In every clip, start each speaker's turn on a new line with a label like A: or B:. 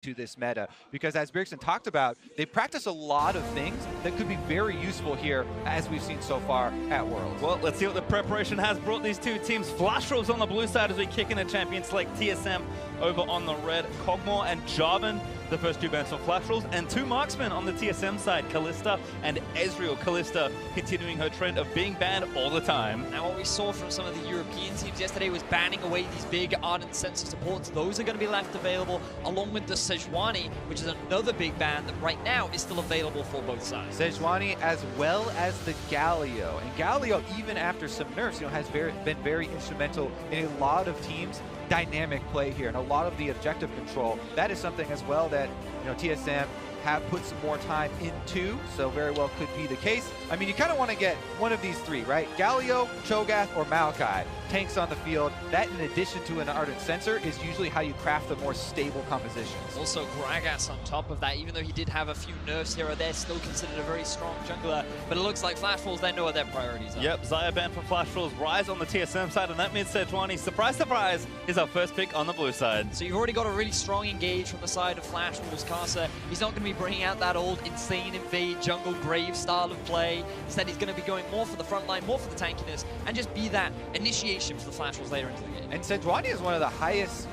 A: to this meta, because as Bjergsen talked about, they practice a lot of things that could be very useful here, as we've seen so far at Worlds.
B: Well, let's see what the preparation has brought these two teams. Flash Wolves on the blue side as we kick in a champion select. TSM over on the red. Kog'Maw and Jarvan, the first two bans for Flash Wolves, and two marksmen on the TSM side, Kalista and Ezreal. Kalista continuing her trend of being banned all the time.
C: Now what we saw from some of the European teams yesterday was banning away these big Ardent Sensor supports. Those are going to be left available, along with the Sejuani, which is another big ban that right now is still available for both sides.
A: Sejuani as well as the Galio. And Galio, even after some nerfs, has been very instrumental in a lot of teams' dynamic play here and a lot of the objective control. That is something as well that TSM have put some more time into, so very well could be the case. I mean, you kind of want to get one of these three, right? Galio, Cho'Gath, or Maokai. Tanks on the field. That, in addition to an Ardent Sensor, is usually how you craft the more stable compositions.
C: Also, Gragas on top of that, even though he did have a few nerfs here or there, still considered a very strong jungler. But it looks like Flash Wolves, they know what their priorities are.
B: Yep, Xayah ban for Flash Wolves, Rise on the TSM side, and that means Sejuani, surprise, surprise, is our first pick on the blue side.
C: So you've already got a really strong engage from the side of Flash Wolves. Karsa, he's not going to be bringing out that old insane invade jungle grave style of play. Instead, he's going to be going more for the front line, more for the tankiness, and just be that initiation for the Flash Wolves later into the game.
A: And Sejuani is one of the highest,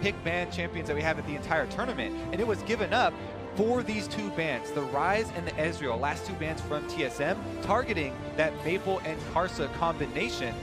A: pick ban champions that we have at the entire tournament, and it was given up for these two bans, the Rise and the Ezreal, last two bans from TSM, targeting that Maple and Karsa combination.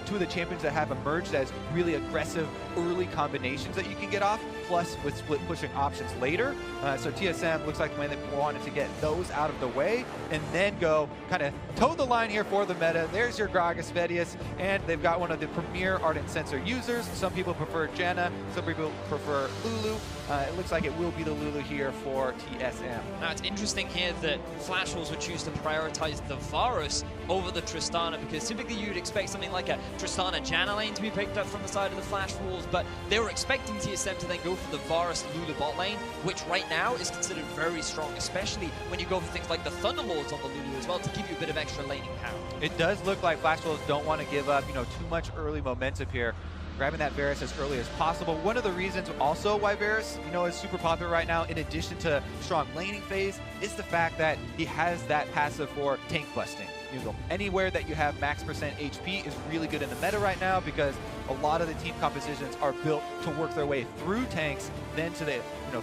A: Two of the champions that have emerged as really aggressive early combinations that you can get off, plus with split pushing options later. So TSM looks like when they wanted to get those out of the way and then go kind of toe the line here for the meta. There's your Gragas Vedius, and they've got one of the premier Ardent Sensor users. Some people prefer Janna, some people prefer Lulu. It looks like it will be the Lulu here for TSM.
C: Now it's interesting here that Flash Wolves would choose to prioritize the Varus over the Tristana, because typically you'd expect something like a Tristana Janna lane to be picked up from the side of the Flash Wolves, but they were expecting TSM to then go for the Varus Lulu bot lane, which right now is considered very strong, especially when you go for things like the Thunderlords on the Lulu as well to give you a bit of extra laning power.
A: It does look like Flash Wolves don't want to give up, too much early momentum here, grabbing that Varus as early as possible. One of the reasons also why Varus, is super popular right now, in addition to strong laning phase, is the fact that he has that passive for tank busting. Anywhere that you have max percent HP is really good in the meta right now, because a lot of the team compositions are built to work their way through tanks, then to the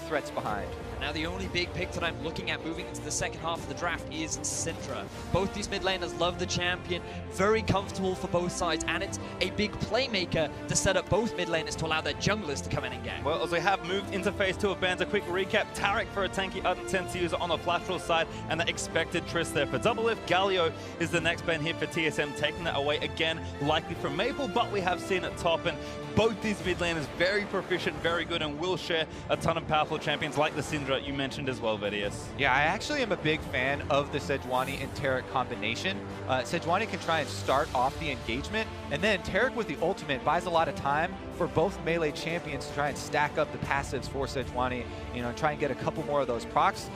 A: threats behind.
C: Now the only big pick that I'm looking at moving into the second half of the draft is Syndra. Both these mid laners love the champion, very comfortable for both sides, and it's a big playmaker to set up both mid laners to allow their junglers to come in and gank.
B: Well, as we have moved into phase 2 of bans, a quick recap. Taric for a tanky Ardent Sensor user on the Flash Wolves side, and the expected Triss there for double lift. Galio is the next ban here for TSM, taking that away again, likely from Maple, but we have seen it top, and both these mid laners very proficient, very good, and will share a ton of powerful champions like the Syndra you mentioned as well, Vedius.
A: Yeah, I actually am a big fan of the Sejuani and Taric combination. Sejuani can try and start off the engagement, and then Taric with the ultimate buys a lot of time for both melee champions to try and stack up the passives for Sejuani, and try and get a couple more of those procs,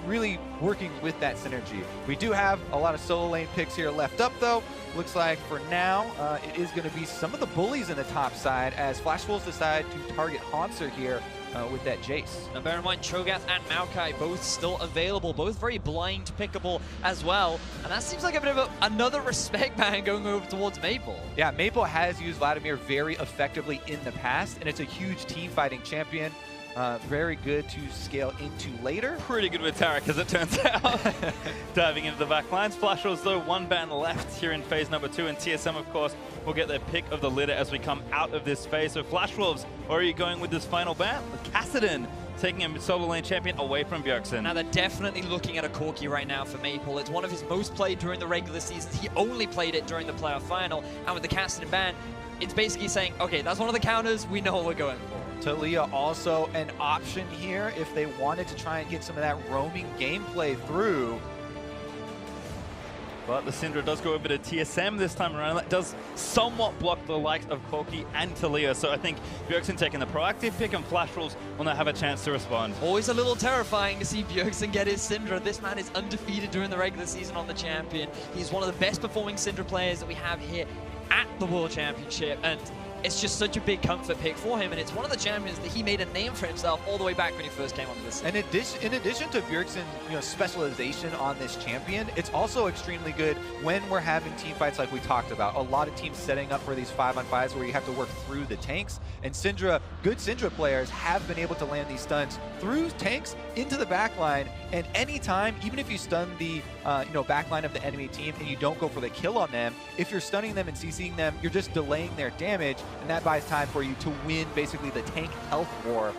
A: really working with that synergy. We do have a lot of solo lane picks here left up, though. Looks like for now, it is going to be some of the bullies in the top side as Flash Wolves decide to target Haunter here with that Jace.
C: Now bear in mind, Cho'Gath and Maokai both still available, both very blind pickable as well, and that seems like a bit of another respect ban going over towards Maple. Yeah,
A: Maple has used Vladimir very effectively in the past, and it's a huge team fighting champion. Very good to scale into later.
B: Pretty good with Taric, as it turns out. Diving into the back lines. Flash Wolves, though, one ban left here in phase number 2, and TSM, of course, will get their pick of the litter as we come out of this phase. So Flash Wolves, where are you going with this final ban? Kassadin taking a solo lane champion away from Bjergsen.
C: Now they're definitely looking at a Corki right now for Maple. It's one of his most played during the regular seasons. He only played it during the playoff final, and with the Kassadin ban, it's basically saying, okay, that's one of the counters, we know what we're going for.
A: Taliyah also an option here if they wanted to try and get some of that roaming gameplay through.
B: But the Syndra does go over to TSM this time around. That does somewhat block the likes of Corki and Taliyah. So I think Bjergsen taking the proactive pick, and Flash Wolves will now have a chance to respond.
C: Always a little terrifying to see Bjergsen get his Syndra. This man is undefeated during the regular season on the champion. He's one of the best performing Syndra players that we have here at the World Championship, and it's just such a big comfort pick for him, and it's one of the champions that he made a name for himself all the way back when he first came onto this.
A: And in addition to Bjergsen's specialization on this champion, it's also extremely good when we're having team fights like we talked about. A lot of teams setting up for these 5-on-5s where you have to work through the tanks, and good Syndra players have been able to land these stuns through tanks into the backline, and anytime, even if you stun the backline of the enemy team and you don't go for the kill on them, if you're stunning them and CCing them, you're just delaying their damage, and that buys time for you to win basically the tank health war,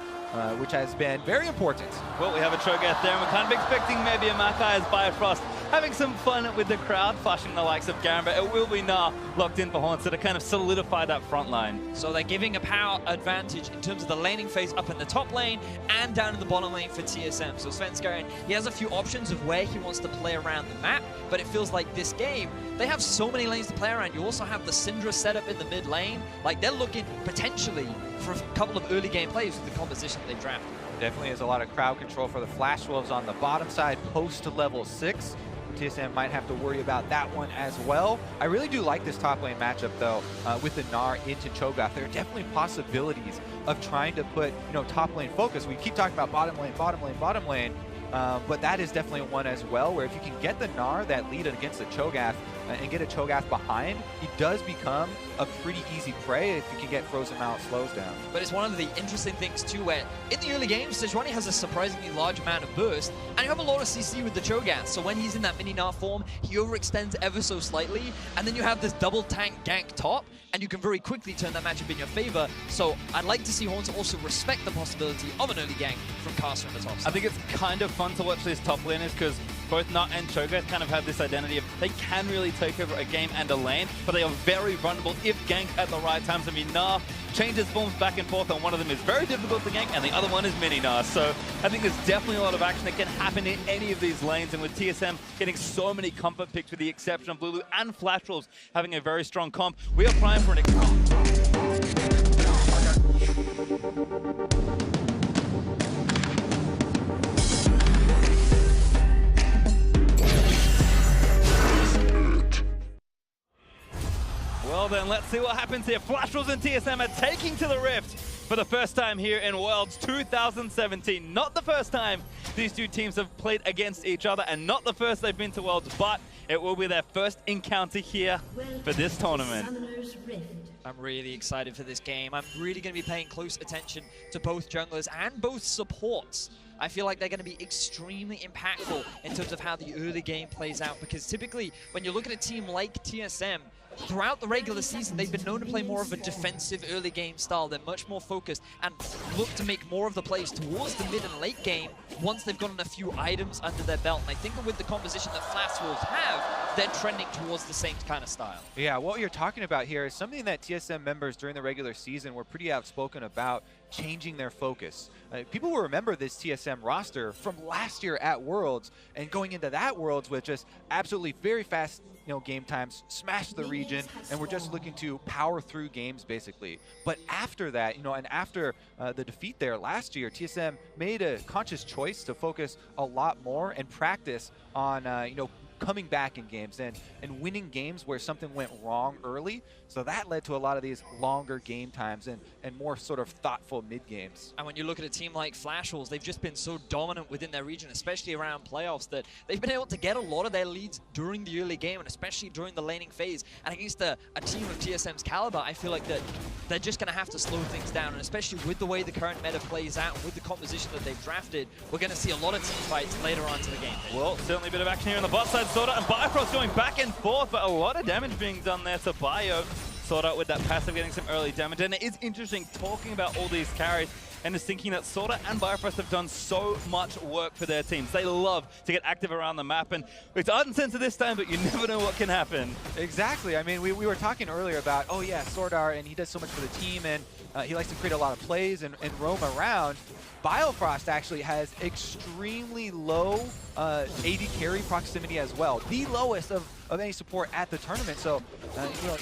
A: which has been very important.
B: Well, we have a Cho'Gath there, and we're kind of expecting maybe a Makai as Bifrost having some fun with the crowd, flashing the likes of Garen, but it will be Nah locked in for Haunter to kind of solidify that front line.
C: So they're giving a power advantage in terms of the laning phase up in the top lane and down in the bottom lane for TSM. So Svenskeren, he has a few options of where he wants to play around the map, but it feels like this game, they have so many lanes to play around. You also have the Syndra setup in the mid lane. Like, they're looking potentially for a couple of early game plays with the composition they drafted.
A: Definitely is a lot of crowd control for the Flash Wolves on the bottom side post to level 6. TSM might have to worry about that one as well. I really do like this top lane matchup though, with the Gnar into Cho'Gath. There are definitely possibilities of trying to put top lane focus. We keep talking about bottom lane, bottom lane, bottom lane. But that is definitely one as well, where if you can get the Gnar that lead against the Cho'Gath and get a Cho'Gath behind, he does become a pretty easy prey if you can get Frozen Mount slows down.
C: But it's one of the interesting things too, where in the early game, Sejuani has a surprisingly large amount of burst, and you have a lot of CC with the Cho'Gath, so when he's in that mini Gnar form, he overextends ever so slightly, and then you have this double tank gank top, and you can very quickly turn that matchup in your favor. So I'd like to see Haunter also respect the possibility of an early gank from Caster in the top side.
B: I think it's kind of fun to watch these top laners because both Nut and Cho'Gath kind of have this identity of they can really take over a game and a lane, but they are very vulnerable if ganked at the right times. I mean, Gnar changes forms back and forth, and one of them is very difficult to gank, and the other one is mini Gnar. So I think there's definitely a lot of action that can happen in any of these lanes, and with TSM getting so many comfort picks with the exception of Lulu and Flash Wolves having a very strong comp, we are primed for an Well then, let's see what happens here. Flash Wolves and TSM are taking to the Rift for the first time here in Worlds 2017. Not the first time these two teams have played against each other, and not the first they've been to Worlds, but it will be their first encounter here for this tournament.
C: I'm really excited for this game. I'm really going to be paying close attention to both junglers and both supports. I feel like they're going to be extremely impactful in terms of how the early game plays out, because typically when you look at a team like TSM, throughout the regular season, they've been known to play more of a defensive early game style. They're much more focused and look to make more of the plays towards the mid and late game once they've gotten a few items under their belt. And I think with the composition that Flash Wolves have, they're trending towards the same kind of style.
A: Yeah, what you're talking about here is something that TSM members during the regular season were pretty outspoken about, changing their focus. People will remember this TSM roster from last year at Worlds, and going into that Worlds with just absolutely very fast game times, smash the region, and we're just looking to power through games basically. But after that, and after the defeat there last year, TSM made a conscious choice to focus a lot more and practice on coming back in games and winning games where something went wrong early. So that led to a lot of these longer game times and more sort of thoughtful mid games.
C: And when you look at a team like Flash Wolves, they've just been so dominant within their region, especially around playoffs, that they've been able to get a lot of their leads during the early game and especially during the laning phase. And against a team of TSM's caliber, I feel like that they're just going to have to slow things down. And especially with the way the current meta plays out, with the composition that they've drafted, we're going to see a lot of team fights later on to the game.
B: Well, certainly a bit of action here on the bot side. Sorta and Bifrost going back and forth, but a lot of damage being done there to Bio. Sorta with that passive getting some early damage. And it is interesting talking about all these carries and just thinking that Sorta and Bifrost have done so much work for their teams. They love to get active around the map, and it's Ardent Sensor this time, but you never know what can happen.
A: Exactly. I mean, we were talking earlier about, oh yeah, Sordar, and he does so much for the team, and he likes to create a lot of plays and roam around. Biofrost actually has extremely low AD carry proximity as well, the lowest of any support at the tournament. So,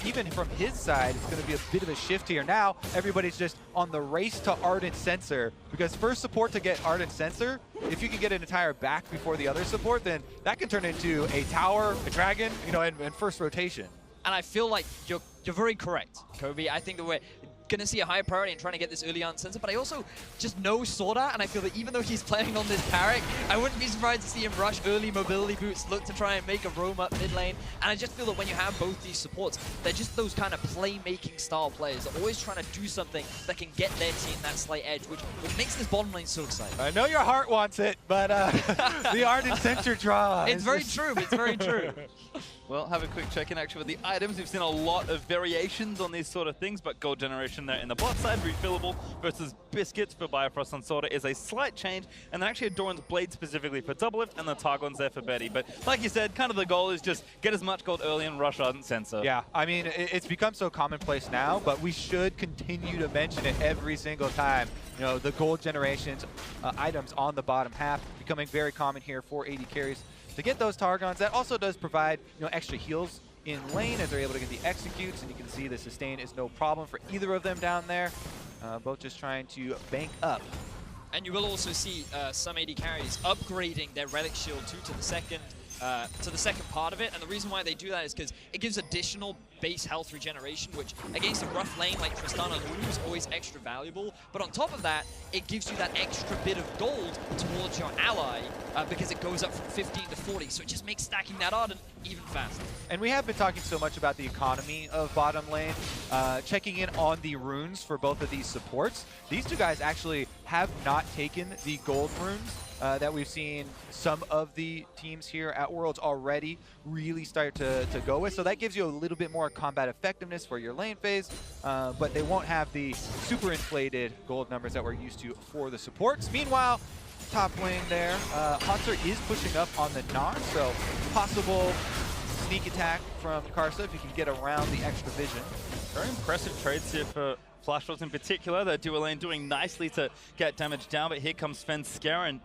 A: even from his side, it's going to be a bit of a shift here. Now, everybody's just on the race to Ardent Sensor, because first support to get Ardent Sensor, if you can get an entire back before the other support, then that can turn into a tower, a dragon, and first rotation.
C: And I feel like you're very correct, Kobe. I think that going to see a high priority in trying to get this early uncensored, but I also just know Sorda, and I feel that even though he's playing on this Tarek, I wouldn't be surprised to see him rush early mobility boots, look to try and make a roam up mid lane, and I just feel that when you have both these supports, they're just those kind of playmaking style players. They're always trying to do something that can get their team that slight edge, which makes this bottom lane so exciting.
A: I know your heart wants it, but the ardent censor draw.
C: It's very true, it's very true.
B: Well, have a quick check-in actually with the items. We've seen a lot of variations on these sort of things, but gold generation there in the bot side, refillable versus biscuits for Bifrost and Sorda is a slight change, and then actually Doran's blade specifically for double lift, and the Targon's there for Betty. But like you said, kind of the goal is just get as much gold early and rush ardent sensor.
A: Yeah, I mean, it's become so commonplace now, but we should continue to mention it every single time. You know, the gold generations items on the bottom half becoming very common here for AD carries. To get those Targons, that also does provide, you know, extra heals in lane as they're able to get the executes, and you can see the sustain is no problem for either of them down there. Both just trying to bank up.
C: And you will also see some AD carries upgrading their relic shield to the second part of it, and the reason why they do that is because it gives additional base health regeneration, which against a rough lane like Tristana Lulu is always extra valuable. But on top of that, it gives you that extra bit of gold towards your ally because it goes up from 15 to 40, so it just makes stacking that Ardent even faster.
A: And we have been talking so much about the economy of bottom lane, checking in on the runes for both of these supports. These two guys actually have not taken the gold runes that we've seen some of the teams here at Worlds already really start to go with. So that gives you a little bit more combat effectiveness for your lane phase, but they won't have the super inflated gold numbers that we're used to for the supports. Meanwhile, top lane there, Hunter is pushing up on the Gnar, so possible sneak attack from Karsa if you can get around the extra vision.
B: Very impressive trades here for Flashballs in particular. The dual lane doing nicely to get damage down, but here comes Sven Skaren.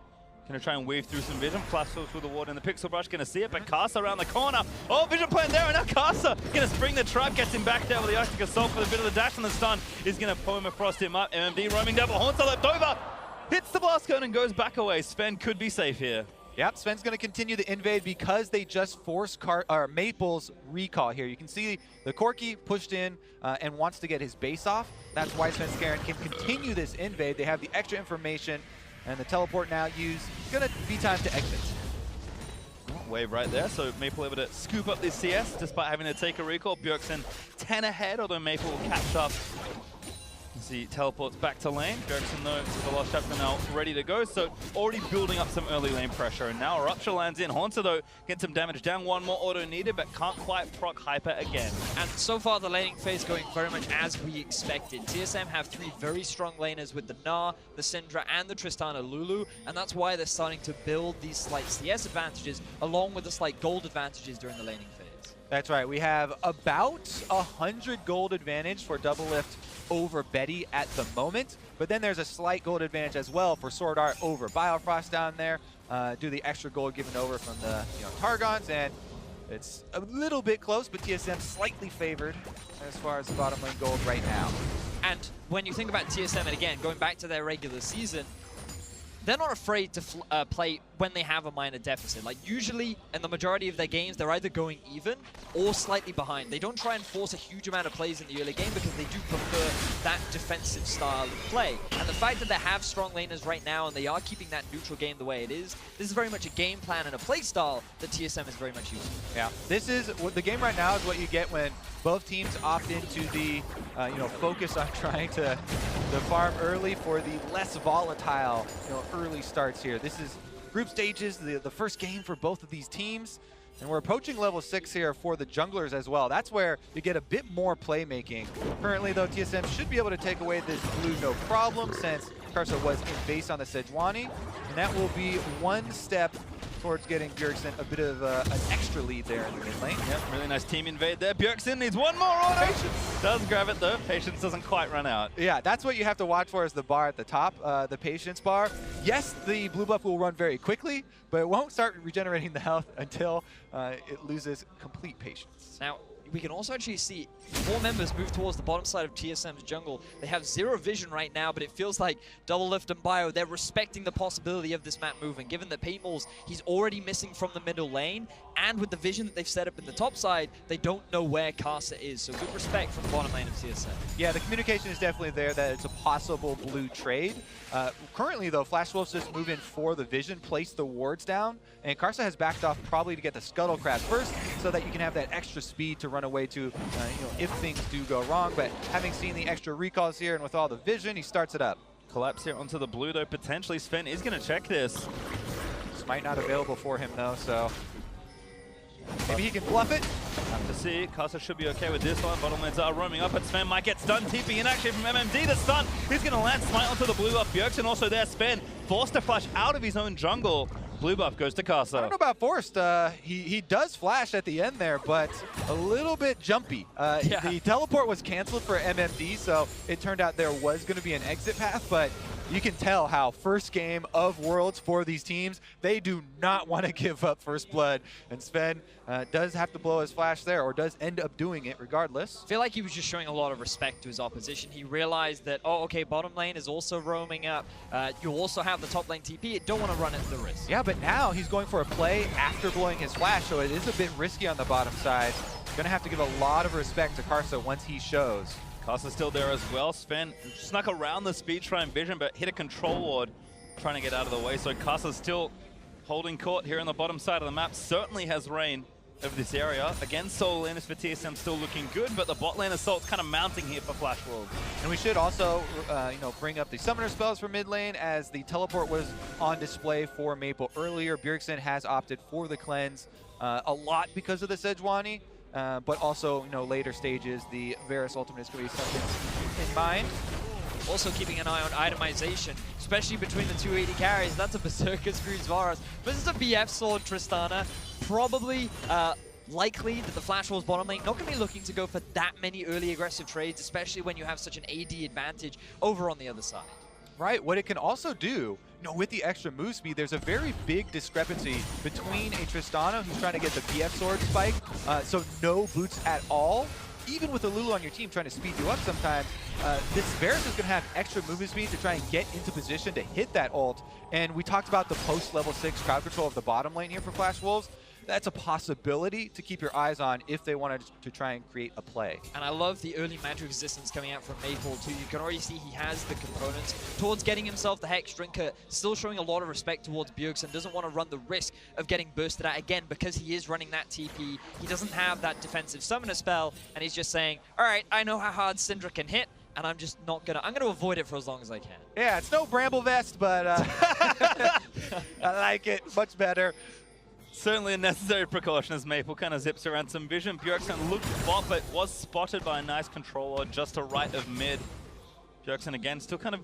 B: Gonna try and weave through some vision. Flashballs with the ward in the pixel brush, gonna see it, but Karsa around the corner. Oh, vision plan there, and now Karsa gonna spring the trap, gets him back there with the Arctic Assault with a bit of the dash, and the stun is gonna permafrost him up. MMD roaming double, Haunter left over, hits the blast cone and goes back away. Sven could be safe here.
A: Yep, Sven's going to continue the invade because they just forced Maple's recall here. You can see the Corki pushed in and wants to get his base off. That's why Sven Skaren can continue this invade. They have the extra information, and the teleport now used. It's going to be time to exit.
B: Wave right there, so Maple able to scoop up this CS despite having to take a recall. Bjergsen 10 ahead, although Maple will catch up. See, teleports back to lane. Bjergsen, though, to the last chapter now ready to go, so already building up some early lane pressure. And now a Rupture lands in. Haunter, though, gets some damage down. One more auto needed, but can't quite proc Hyper again.
C: And so far, the laning phase going very much as we expected. TSM have three very strong laners with the Gnar, the Syndra, and the Tristana Lulu, and that's why they're starting to build these slight CS advantages along with the slight gold advantages during the laning phase.
A: That's right. We have about 100 gold advantage for double lift over Betty at the moment, but then there's a slight gold advantage as well for Sword Art over Biofrost down there. Do the extra gold given over from the Targons, and it's a little bit close, but TSM slightly favored as far as the bottom lane gold right now.
C: And when you think about TSM, and again, going back to their regular season, they're not afraid to play when they have a minor deficit. Like, usually, in the majority of their games, they're either going even or slightly behind. They don't try and force a huge amount of plays in the early game because they do prefer that defensive style of play. And the fact that they have strong laners right now and they are keeping that neutral game the way it is, this is very much a game plan and a play style that TSM is very much using.
A: Yeah, this is what the game right now is what you get when both teams opt into the focus on trying to farm early for the less volatile early starts here. This is group stages, the first game for both of these teams, and we're approaching level 6 here for the junglers as well. That's where you get a bit more playmaking. Currently though, TSM should be able to take away this blue no problem since Karsa was in base on the Sejuani, and that will be one step towards getting Bjergsen a bit of an extra lead there in the mid lane.
B: Yep, really nice team invade there. Bjergsen needs one more auto. Does grab it though. Patience doesn't quite run out.
A: Yeah, that's what you have to watch for is the bar at the top, the patience bar. Yes, the blue buff will run very quickly, but it won't start regenerating the health until it loses complete patience.
C: Now, we can also actually see 4 members move towards the bottom side of TSM's jungle. They have 0 vision right now, but it feels like Doublelift and Bio, they're respecting the possibility of this map moving. Given that Paintballs, he's already missing from the middle lane, and with the vision that they've set up in the top side, they don't know where Karsa is. So good respect from the bottom lane of TSM.
A: Yeah, the communication is definitely there that it's a possible blue trade. Currently, though, Flash Wolves just move in for the vision, place the wards down, and Karsa has backed off probably to get the Scuttle Crab first so that you can have that extra speed to run away to, if things do go wrong. But having seen the extra recalls here and with all the vision, he starts it up.
B: Collapse here onto the blue, though, potentially. Sven is going to check this.
A: This might not available for him, though, so maybe he can bluff it.
B: Have to see. Karsa should be okay with this one. Bottom lanes are roaming up, but Sven might get stunned. TP in actually from MMD. The stun is going to land Smite onto the blue buff. Bjergsen also there. Sven forced to flash out of his own jungle. Blue buff goes to Karsa.
A: I don't know about forced. He does flash at the end there, but a little bit jumpy.
C: Yeah.
A: The teleport was canceled for MMD, so it turned out there was going to be an exit path, but you can tell how first game of Worlds for these teams, they do not want to give up first blood. And Sven does have to blow his flash there, or does end up doing it regardless.
C: I feel like he was just showing a lot of respect to his opposition. He realized that, oh, okay, bottom lane is also roaming up. You also have the top lane TP. You don't want to run at the risk.
A: Yeah, but now he's going for a play after blowing his flash, so it is a bit risky on the bottom side. Going to have to give a lot of respect to Karsa once he shows.
B: Karsa's still there as well. Sven snuck around the speed shrine vision, but hit a control ward trying to get out of the way. So Karsa's still holding court here on the bottom side of the map. Certainly has reign over this area. Again, solo laners for TSM still looking good, but the bot lane assault's kind of mounting here for Flash Wolves.
A: And we should also, bring up the summoner spells for mid lane, as the teleport was on display for Maple earlier. Bjergsen has opted for the cleanse a lot because of the Sejuani. But also, later stages, the Varus ultimate is going to be something in mind.
C: Also keeping an eye on itemization, especially between the 280 carries. That's a Berserker screws Varus. This is a BF sword Tristana. Probably likely that the Flash Wolves bottom lane not going to be looking to go for that many early aggressive trades, especially when you have such an AD advantage over on the other side.
A: Right, what it can also do, with the extra move speed, there's a very big discrepancy between a Tristana who's trying to get the BF sword spike, so no boots at all. Even with a Lulu on your team trying to speed you up sometimes, this Varus is going to have extra movement speed to try and get into position to hit that ult. And we talked about the post-level 6 crowd control of the bottom lane here for Flash Wolves. That's a possibility to keep your eyes on if they wanted to try and create a play.
C: And I love the early magic resistance coming out from Maple too. You can already see he has the components towards getting himself the Hex Drinker, still showing a lot of respect towards Bjergsen, doesn't want to run the risk of getting bursted out again because he is running that TP. He doesn't have that defensive summoner spell, and he's just saying, all right, I know how hard Syndra can hit, and I'm just not gonna, I'm gonna avoid it for as long as I can.
A: Yeah, it's no Bramble Vest, but I like it much better.
B: Certainly a necessary precaution as Maple kind of zips around some vision. Bjergsen looked bot, but was spotted by a nice controller just to right of mid. Bjergsen again still kind of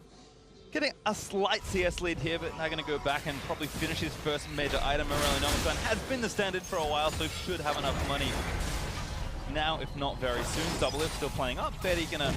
B: getting a slight CS lead here, but now going to go back and probably finish his first major item. Morelli Nomasan has been the standard for a while, so should have enough money now, if not very soon. Doublelift still playing up. Betty going to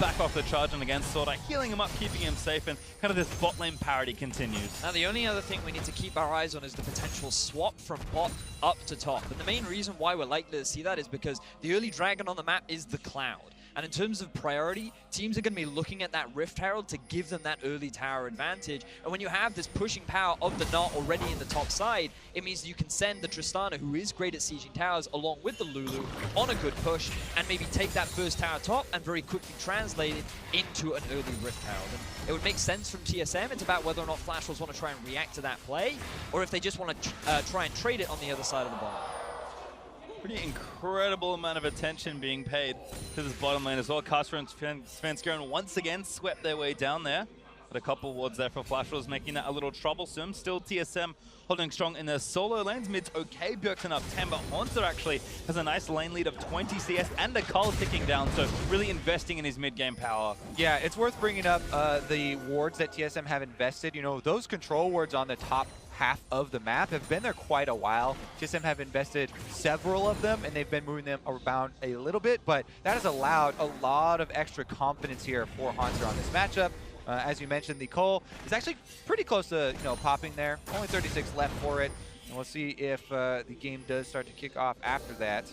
B: back off the charge and against Sorta, healing him up, keeping him safe, and kind of this bot lane parity continues.
C: Now the only other thing we need to keep our eyes on is the potential swap from bot up to top. And the main reason why we're likely to see that is because the early dragon on the map is the Cloud. And in terms of priority, teams are going to be looking at that Rift Herald to give them that early tower advantage. And when you have this pushing power of the Knot already in the top side, it means you can send the Tristana, who is great at sieging towers, along with the Lulu on a good push, and maybe take that first tower top and very quickly translate it into an early Rift Herald. And it would make sense from TSM. It's about whether or not Flash Wolves want to try and react to that play, or if they just want to try and trade it on the other side of the bottom.
B: Pretty incredible amount of attention being paid to this bottom lane as well. Karsa and Svenskeren once again swept their way down there. But a couple wards there for Flash Wolves, making that a little troublesome. Still TSM holding strong in their solo lanes. Mid's okay, Bjergsen up 10, but Haunter actually has a nice lane lead of 20 CS and a Cull ticking down, so really investing in his mid-game power.
A: Yeah, it's worth bringing up the wards that TSM have invested. Those control wards on the top half of the map have been there quite a while. TSM have invested several of them, and they've been moving them around a little bit, but that has allowed a lot of extra confidence here for Haunter on this matchup. As you mentioned, the Cull is actually pretty close to popping there. Only 36 left for it, and we'll see if the game does start to kick off after that.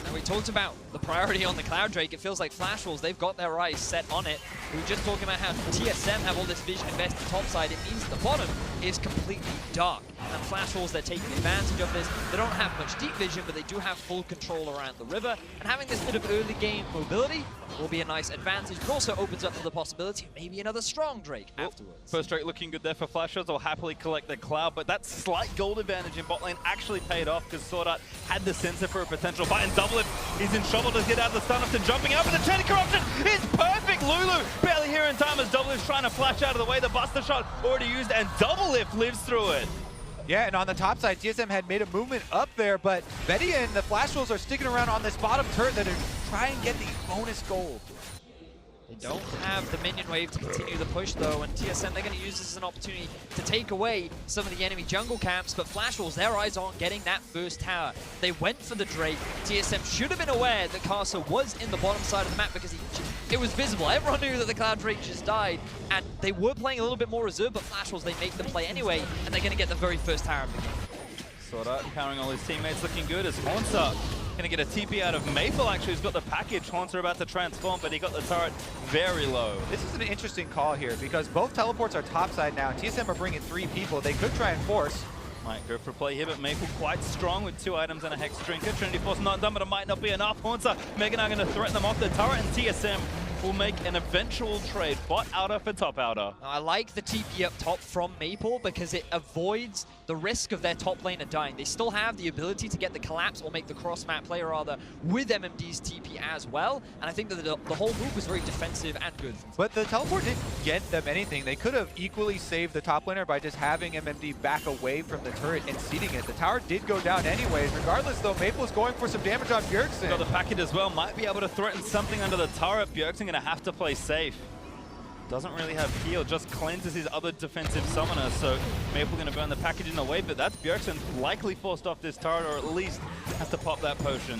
C: And we talked about the priority on the Cloud Drake. It feels like Flash Wolves, they've got their eyes set on it. We were just talking about how TSM have all this vision invested topside. It means the bottom is completely dark. And Flash Wolves, they're taking advantage of this. They don't have much deep vision, but they do have full control around the river. And having this bit of early game mobility will be a nice advantage, but also opens up for the possibility of maybe another strong Drake afterwards.
B: First Drake looking good there for Flash Wolves. They'll happily collect their Cloud, but that slight gold advantage in bot lane actually paid off because Sword Art had the sensor for a potential fight, and Double Lift is in trouble to get out of the stun after jumping up, and the chain of corruption is perfect. Lulu barely here in time as Double Lift's trying to flash out of the way. The Buster Shot already used, and Double Lift lives through it.
A: Yeah, and on the top side, TSM had made a movement up there, but Betty and the Flash Wolves are sticking around on this bottom turret that are trying to get the bonus gold.
C: They don't have the minion wave to continue the push though, and TSM, they're going to use this as an opportunity to take away some of the enemy jungle camps, but Flash Wolves, their eyes aren't getting that first tower. They went for the Drake. TSM should have been aware that Castle was in the bottom side of the map because it was visible. Everyone knew that the Cloud Drake just died, and they were playing a little bit more reserved, but Flash Wolves, they make the play anyway, and they're going to get the very first tower of the game.
B: Sword Art powering all his teammates, looking good as Haunter going to get a TP out of Maple. Actually, he's got the package. Haunter about to transform, but he got the turret very low.
A: This is an interesting call here because both teleports are topside now. TSM are bringing 3 people. They could try and force.
B: Might go for a play here, but Maple quite strong with 2 items and a Hex Drinker. Trinity Force not done, but it might not be enough. Haunter, Mega Knight going to threaten them off the turret, and TSM will make an eventual trade. Bot outer for top outer.
C: I like the TP up top from Maple because it avoids the risk of their top laner dying. They still have the ability to get the collapse or make the cross-map play rather with MMD's TP as well. And I think that the whole move was very defensive and good.
A: But the teleport didn't get them anything. They could have equally saved the top laner by just having MMD back away from the turret and seating it. The tower did go down anyways. Regardless though, Maple is going for some damage on Bjergsen.
B: Got the packet as well. Might be able to threaten something under the turret. Bjergsen going to have to play safe. Doesn't really have heal, just cleanses his other defensive summoner, so Maple going to burn the package in the way, but that's Bjergsen likely forced off this turret, or at least has to pop that potion.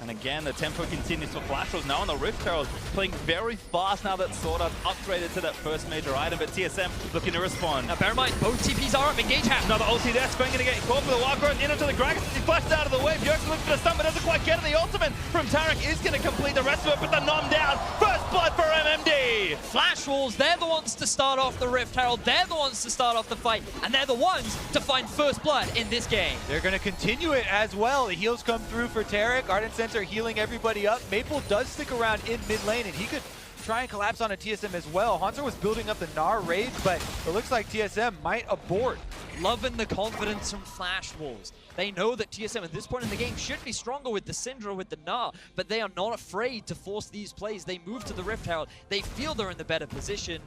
B: And again, the tempo continues for Flash Wolves. Now on the Rift Herald, playing very fast now that Sword Art upgraded to that first major item, but TSM looking to respond.
C: Now bear in mind, both TPs are up, engage half.
B: Another ulti there, Sven going to get caught for the wild growth, in into the Gragas, he flashed out of the way. Bjergsen looks for the stun, but doesn't quite get it. The ultimate from Tarek is going to complete the rest of it, but the nom down. First blood for MMD.
C: Flash Wolves, they're the ones to start off the Rift Herald, they're the ones to start off the fight, and they're the ones to find first blood in this game.
A: They're going to continue it as well. The heals come through for Tarek. Ardent Sensor healing everybody up. Maple does stick around in mid lane, and he could try and collapse on a TSM as well. Haunter was building up the Gnar rage, but it looks like TSM might abort.
C: Loving the confidence from Flash Wolves. They know that TSM at this point in the game should be stronger with the Syndra, with the Gnar, but they are not afraid to force these plays. They move to the Rift Herald. They feel they're in the better position,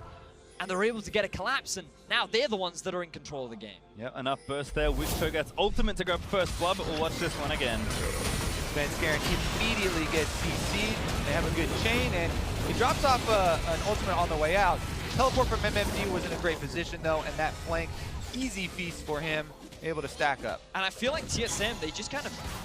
C: and they're able to get a collapse, and now they're the ones that are in control of the game.
B: Yeah, enough burst there. Witch Togat's ultimate to go first blood, but we'll watch this one again.
A: Scarin immediately gets CC'd. They have a good chain, and he drops off an ultimate on the way out. Teleport from MMD was in a great position, though, and that flank, easy feast for him, able to stack up.
C: And I feel like TSM, they just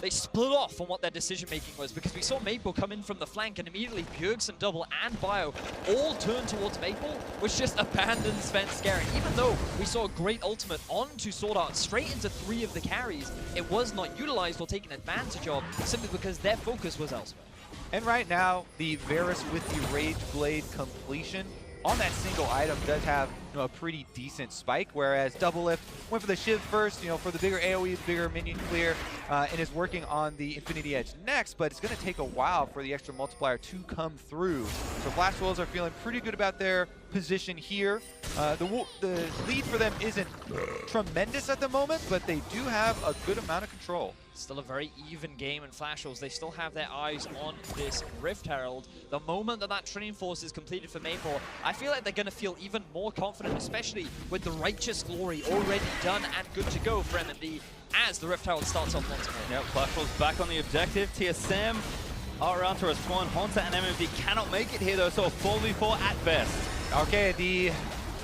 C: they split off on what their decision-making was, because we saw Maple come in from the flank, and immediately Bjergsen, Double, and Bio all turned towards Maple, which just abandoned Sven Scarin. Even though we saw a great ultimate onto Sword Art, straight into 3 of the carries, it was not utilized or taken advantage of, simply because their focus was elsewhere.
A: And right now, the Varus with the Rage Blade completion on that single item does have a pretty decent spike, whereas Double Lift went for the Shiv first, for the bigger AoE, bigger minion clear, and is working on the Infinity Edge next, but it's going to take a while for the extra multiplier to come through. So Flash Wolves are feeling pretty good about their position here. The lead for them isn't tremendous at the moment, but they do have a good amount of control.
C: Still a very even game in Flash Wolves. They still have their eyes on this Rift Herald. The moment that Training Force is completed for Maple, I feel like they're going to feel even more confident, especially with the Righteous Glory already done and good to go for MMD as the Rift Herald starts off once more.
B: Yep, Flash Wolves back on the objective. TSM are around to respond. Haunter and MMD cannot make it here though, so a 4v4 at best.
A: Okay, the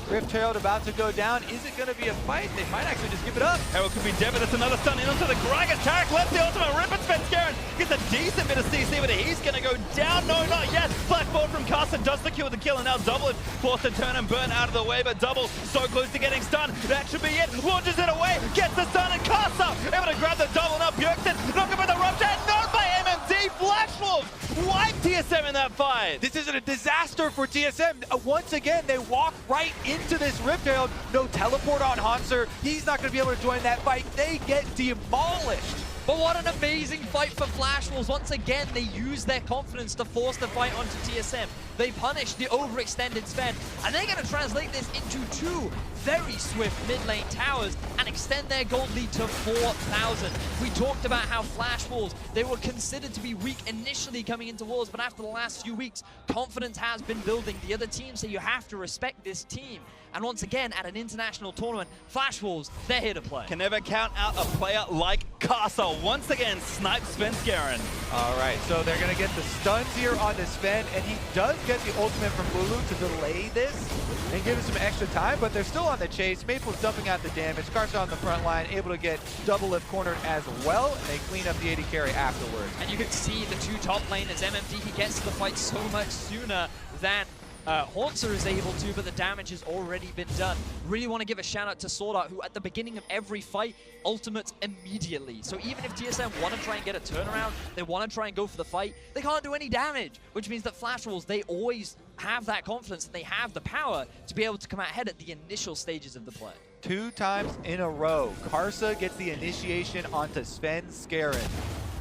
A: Rift Herald about to go down. Is it going to be a fight? They might actually just give it up.
B: Herald could be dead, but that's another stun in onto the Gragas. Tarek left the ultimate rip and Sven Skaren gets a decent bit of CC, but he's going to go down. No, not yet. Black Bolt from Carson does secure the kill, and now Double is forced to turn and burn out of the way, but Double so close to getting stunned. That should be it. Launches it away, gets the stun, and Carson able to grab the Double. Now Bjergsen knocked him with the rupture, and not by MMD. Flash Wolves wipe TSM in that fight.
A: This isn't a disaster for TSM. Once again, they walk right into this Rift Herald. No teleport on Hanser. He's not going to be able to join that fight. They get demolished.
C: But what an amazing fight for Flash Wolves. Once again, they use their confidence to force the fight onto TSM. They punish the overextended Sven, and they're going to translate this into two very swift mid lane towers and extend their gold lead to 4,000. We talked about how Flash Wolves, they were considered to be weak initially coming into Worlds, but after the last few weeks, confidence has been building. The other teams say you have to respect this team. And once again, at an international tournament, Flash Wolves, they're here to play.
B: Can never count out a player like Casa. Once again, snipes Sven Skaren.
A: All right, so they're going to get the stuns here on the Sven, and he does get the ultimate from Lulu to delay this and give him some extra time, but they're still on the chase. Maple's dumping out the damage. Carson on the front line, able to get double lift cornered as well, and they clean up the AD carry afterwards.
C: And you can see the two top laners, MMD, he gets to the fight so much sooner than Haunter is able to, but the damage has already been done. Really want to give a shout out to Sword Art, who at the beginning of every fight ultimates immediately. So even if TSM want to try and get a turnaround, they want to try and go for the fight, they can't do any damage, which means that Flash Wolves, they always have that confidence and they have the power to be able to come out ahead at the initial stages of the play.
A: 2 times in a row, Karsa gets the initiation onto Sven Skaren.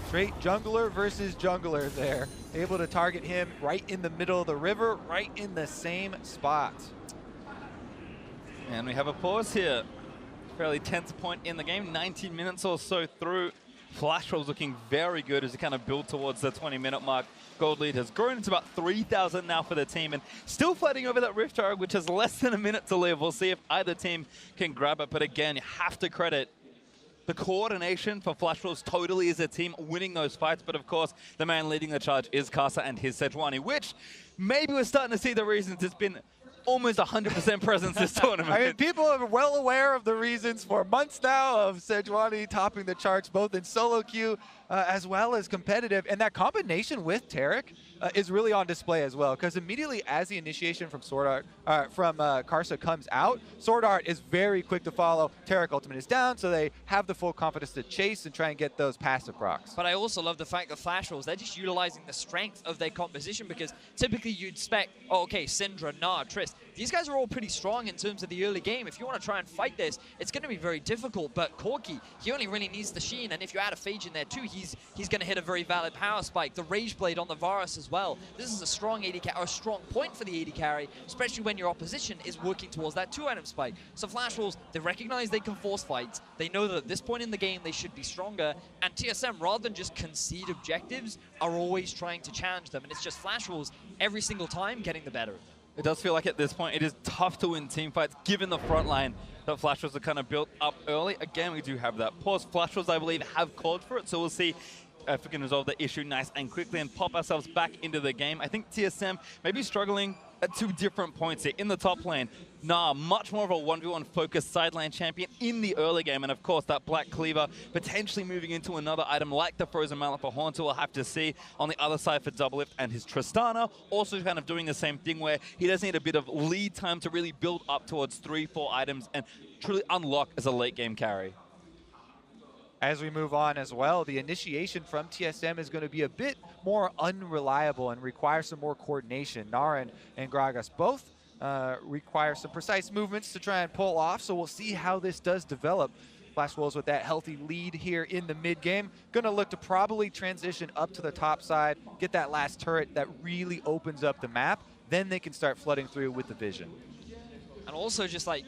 A: Straight jungler versus jungler there. Able to target him right in the middle of the river, right in the same spot.
B: And we have a pause here. Fairly tense point in the game, 19 minutes or so through. Flash Wolves looking very good as they kind of build towards the 20-minute mark. Gold lead has grown into about 3,000 now for the team, and still fighting over that Rift Herald, which has less than a minute to live. We'll see if either team can grab it, but again, you have to credit the coordination for Flash Wolves totally is a team winning those fights, but of course, the man leading the charge is Casa and his Sejuani, which maybe we're starting to see the reasons it's been almost 100% presence this tournament.
A: I mean, people are well aware of the reasons for months now of Sejuani topping the charts, both in solo queue as well as competitive. And that combination with Tarek is really on display as well, because immediately as the initiation from Sword Art, from Karsa comes out, Sword Art is very quick to follow. Tarek ultimate is down, so they have the full confidence to chase and try and get those passive procs.
C: But I also love the fact that Flash Wolves, they're just utilizing the strength of their composition, because typically you'd expect, oh, okay, Syndra, Nard, Trist, these guys are all pretty strong in terms of the early game. If you want to try and fight this, it's going to be very difficult, but Corki, he only really needs the Sheen, and if you add a Phage in there too, he's going to hit a very valid power spike. The Rage Blade on the Varus as well. This is a strong AD carry, or a strong point for the AD carry, especially when your opposition is working towards that 2-item spike. So Flash Wolves, they recognize they can force fights. They know that at this point in the game, they should be stronger, and TSM, rather than just concede objectives, are always trying to challenge them, and it's just Flash Wolves every single time getting the better of them.
B: It does feel like at this point it is tough to win team fights given the front line that Flash Wolves are kind of built up early. Again, we do have that pause. Flash Wolves, I believe, have called for it, so we'll see if we can resolve the issue nice and quickly and pop ourselves back into the game. I think TSM may be struggling at 2 different points here. In the top lane, much more of a 1v1 focused side lane champion in the early game, and of course that Black Cleaver potentially moving into another item like the Frozen Mallet for Haunter. We'll have to see. On the other side for Double Lift and his Tristana, also kind of doing the same thing where he does need a bit of lead time to really build up towards 3-4 items and truly unlock as a late game carry.
A: As we move on as well, the initiation from TSM is going to be a bit more unreliable and require some more coordination. Naren and Gragas both require some precise movements to try and pull off, so we'll see how this does develop. Flash Wolves with that healthy lead here in the mid game. Going to look to probably transition up to the top side, get that last turret that really opens up the map. Then they can start flooding through with the vision.
C: And also just like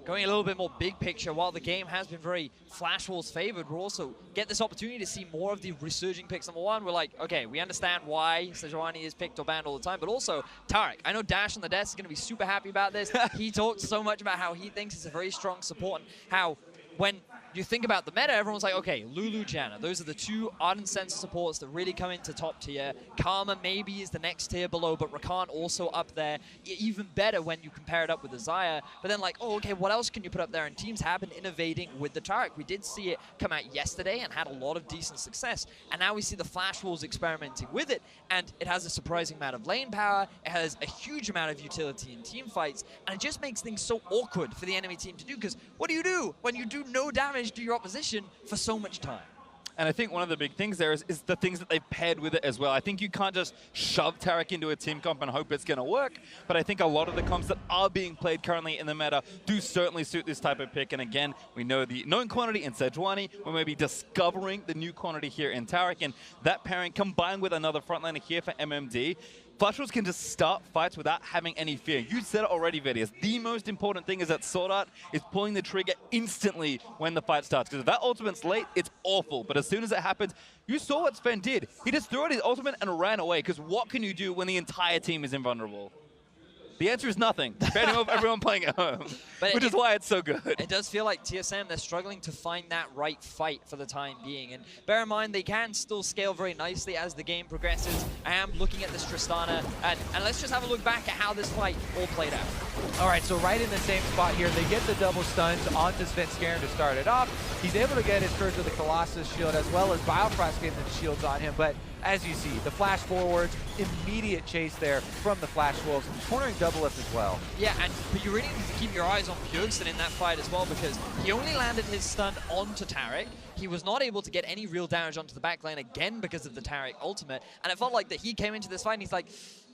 C: going a little bit more big picture, while the game has been very Flash Wolves favored, we'll also get this opportunity to see more of the resurging picks. Number one, we're like, okay, we understand why Sejuani is picked or banned all the time, but also Tarek. I know Dash on the desk is going to be super happy about this. He talks so much about how he thinks it's a very strong support and how when you think about the meta, everyone's like, okay, Lulu, Janna, those are the two Ardent Sensor supports that really come into top tier. Karma maybe is the next tier below, but Rakan also up there. Even better when you compare it up with the Xayah. But then like, oh, okay, what else can you put up there? And teams have been innovating with the Taric. We did see it come out yesterday and had a lot of decent success. And now we see the Flash Wolves experimenting with it. And it has a surprising amount of lane power. It has a huge amount of utility in team fights. And it just makes things so awkward for the enemy team to do. Because what do when you do no damage to your opposition for so much time?
B: And I think one of the big things there is the things that they've paired with it as well. I think you can't just shove Taric into a team comp and hope it's going to work, but I think a lot of the comps that are being played currently in the meta do certainly suit this type of pick. And again, we know the known quantity in Sejuani. We're maybe discovering the new quantity here in Taric, and that pairing combined with another frontliner here for MMD, Flash Wolves can just start fights without having any fear. You said it already, Vedius. The most important thing is that Sword Art is pulling the trigger instantly when the fight starts. Because if that ultimate's late, it's awful. But as soon as it happens, you saw what Sven did. He just threw out his ultimate and ran away. Because what can you do when the entire team is invulnerable? The answer is nothing, depending on everyone playing at home, which is why it's so good.
C: It does feel like TSM, they're struggling to find that right fight for the time being. And bear in mind, they can still scale very nicely as the game progresses. I am looking at this Tristana, and let's just have a look back at how this fight all played out.
A: All right, so right in the same spot here, they get the double stuns onto Svenskeren to start it off. He's able to get his Curse of the Colossus shield as well as Biofrost getting the shields on him, but as you see, the flash forwards, immediate chase there from the Flash Wolves, cornering Doublelift as well.
C: Yeah, but you really need to keep your eyes on Bjergsen in that fight as well, because he only landed his stun onto Taric. He was not able to get any real damage onto the back lane again because of the Taric ultimate, and it felt like that he came into this fight and he's like,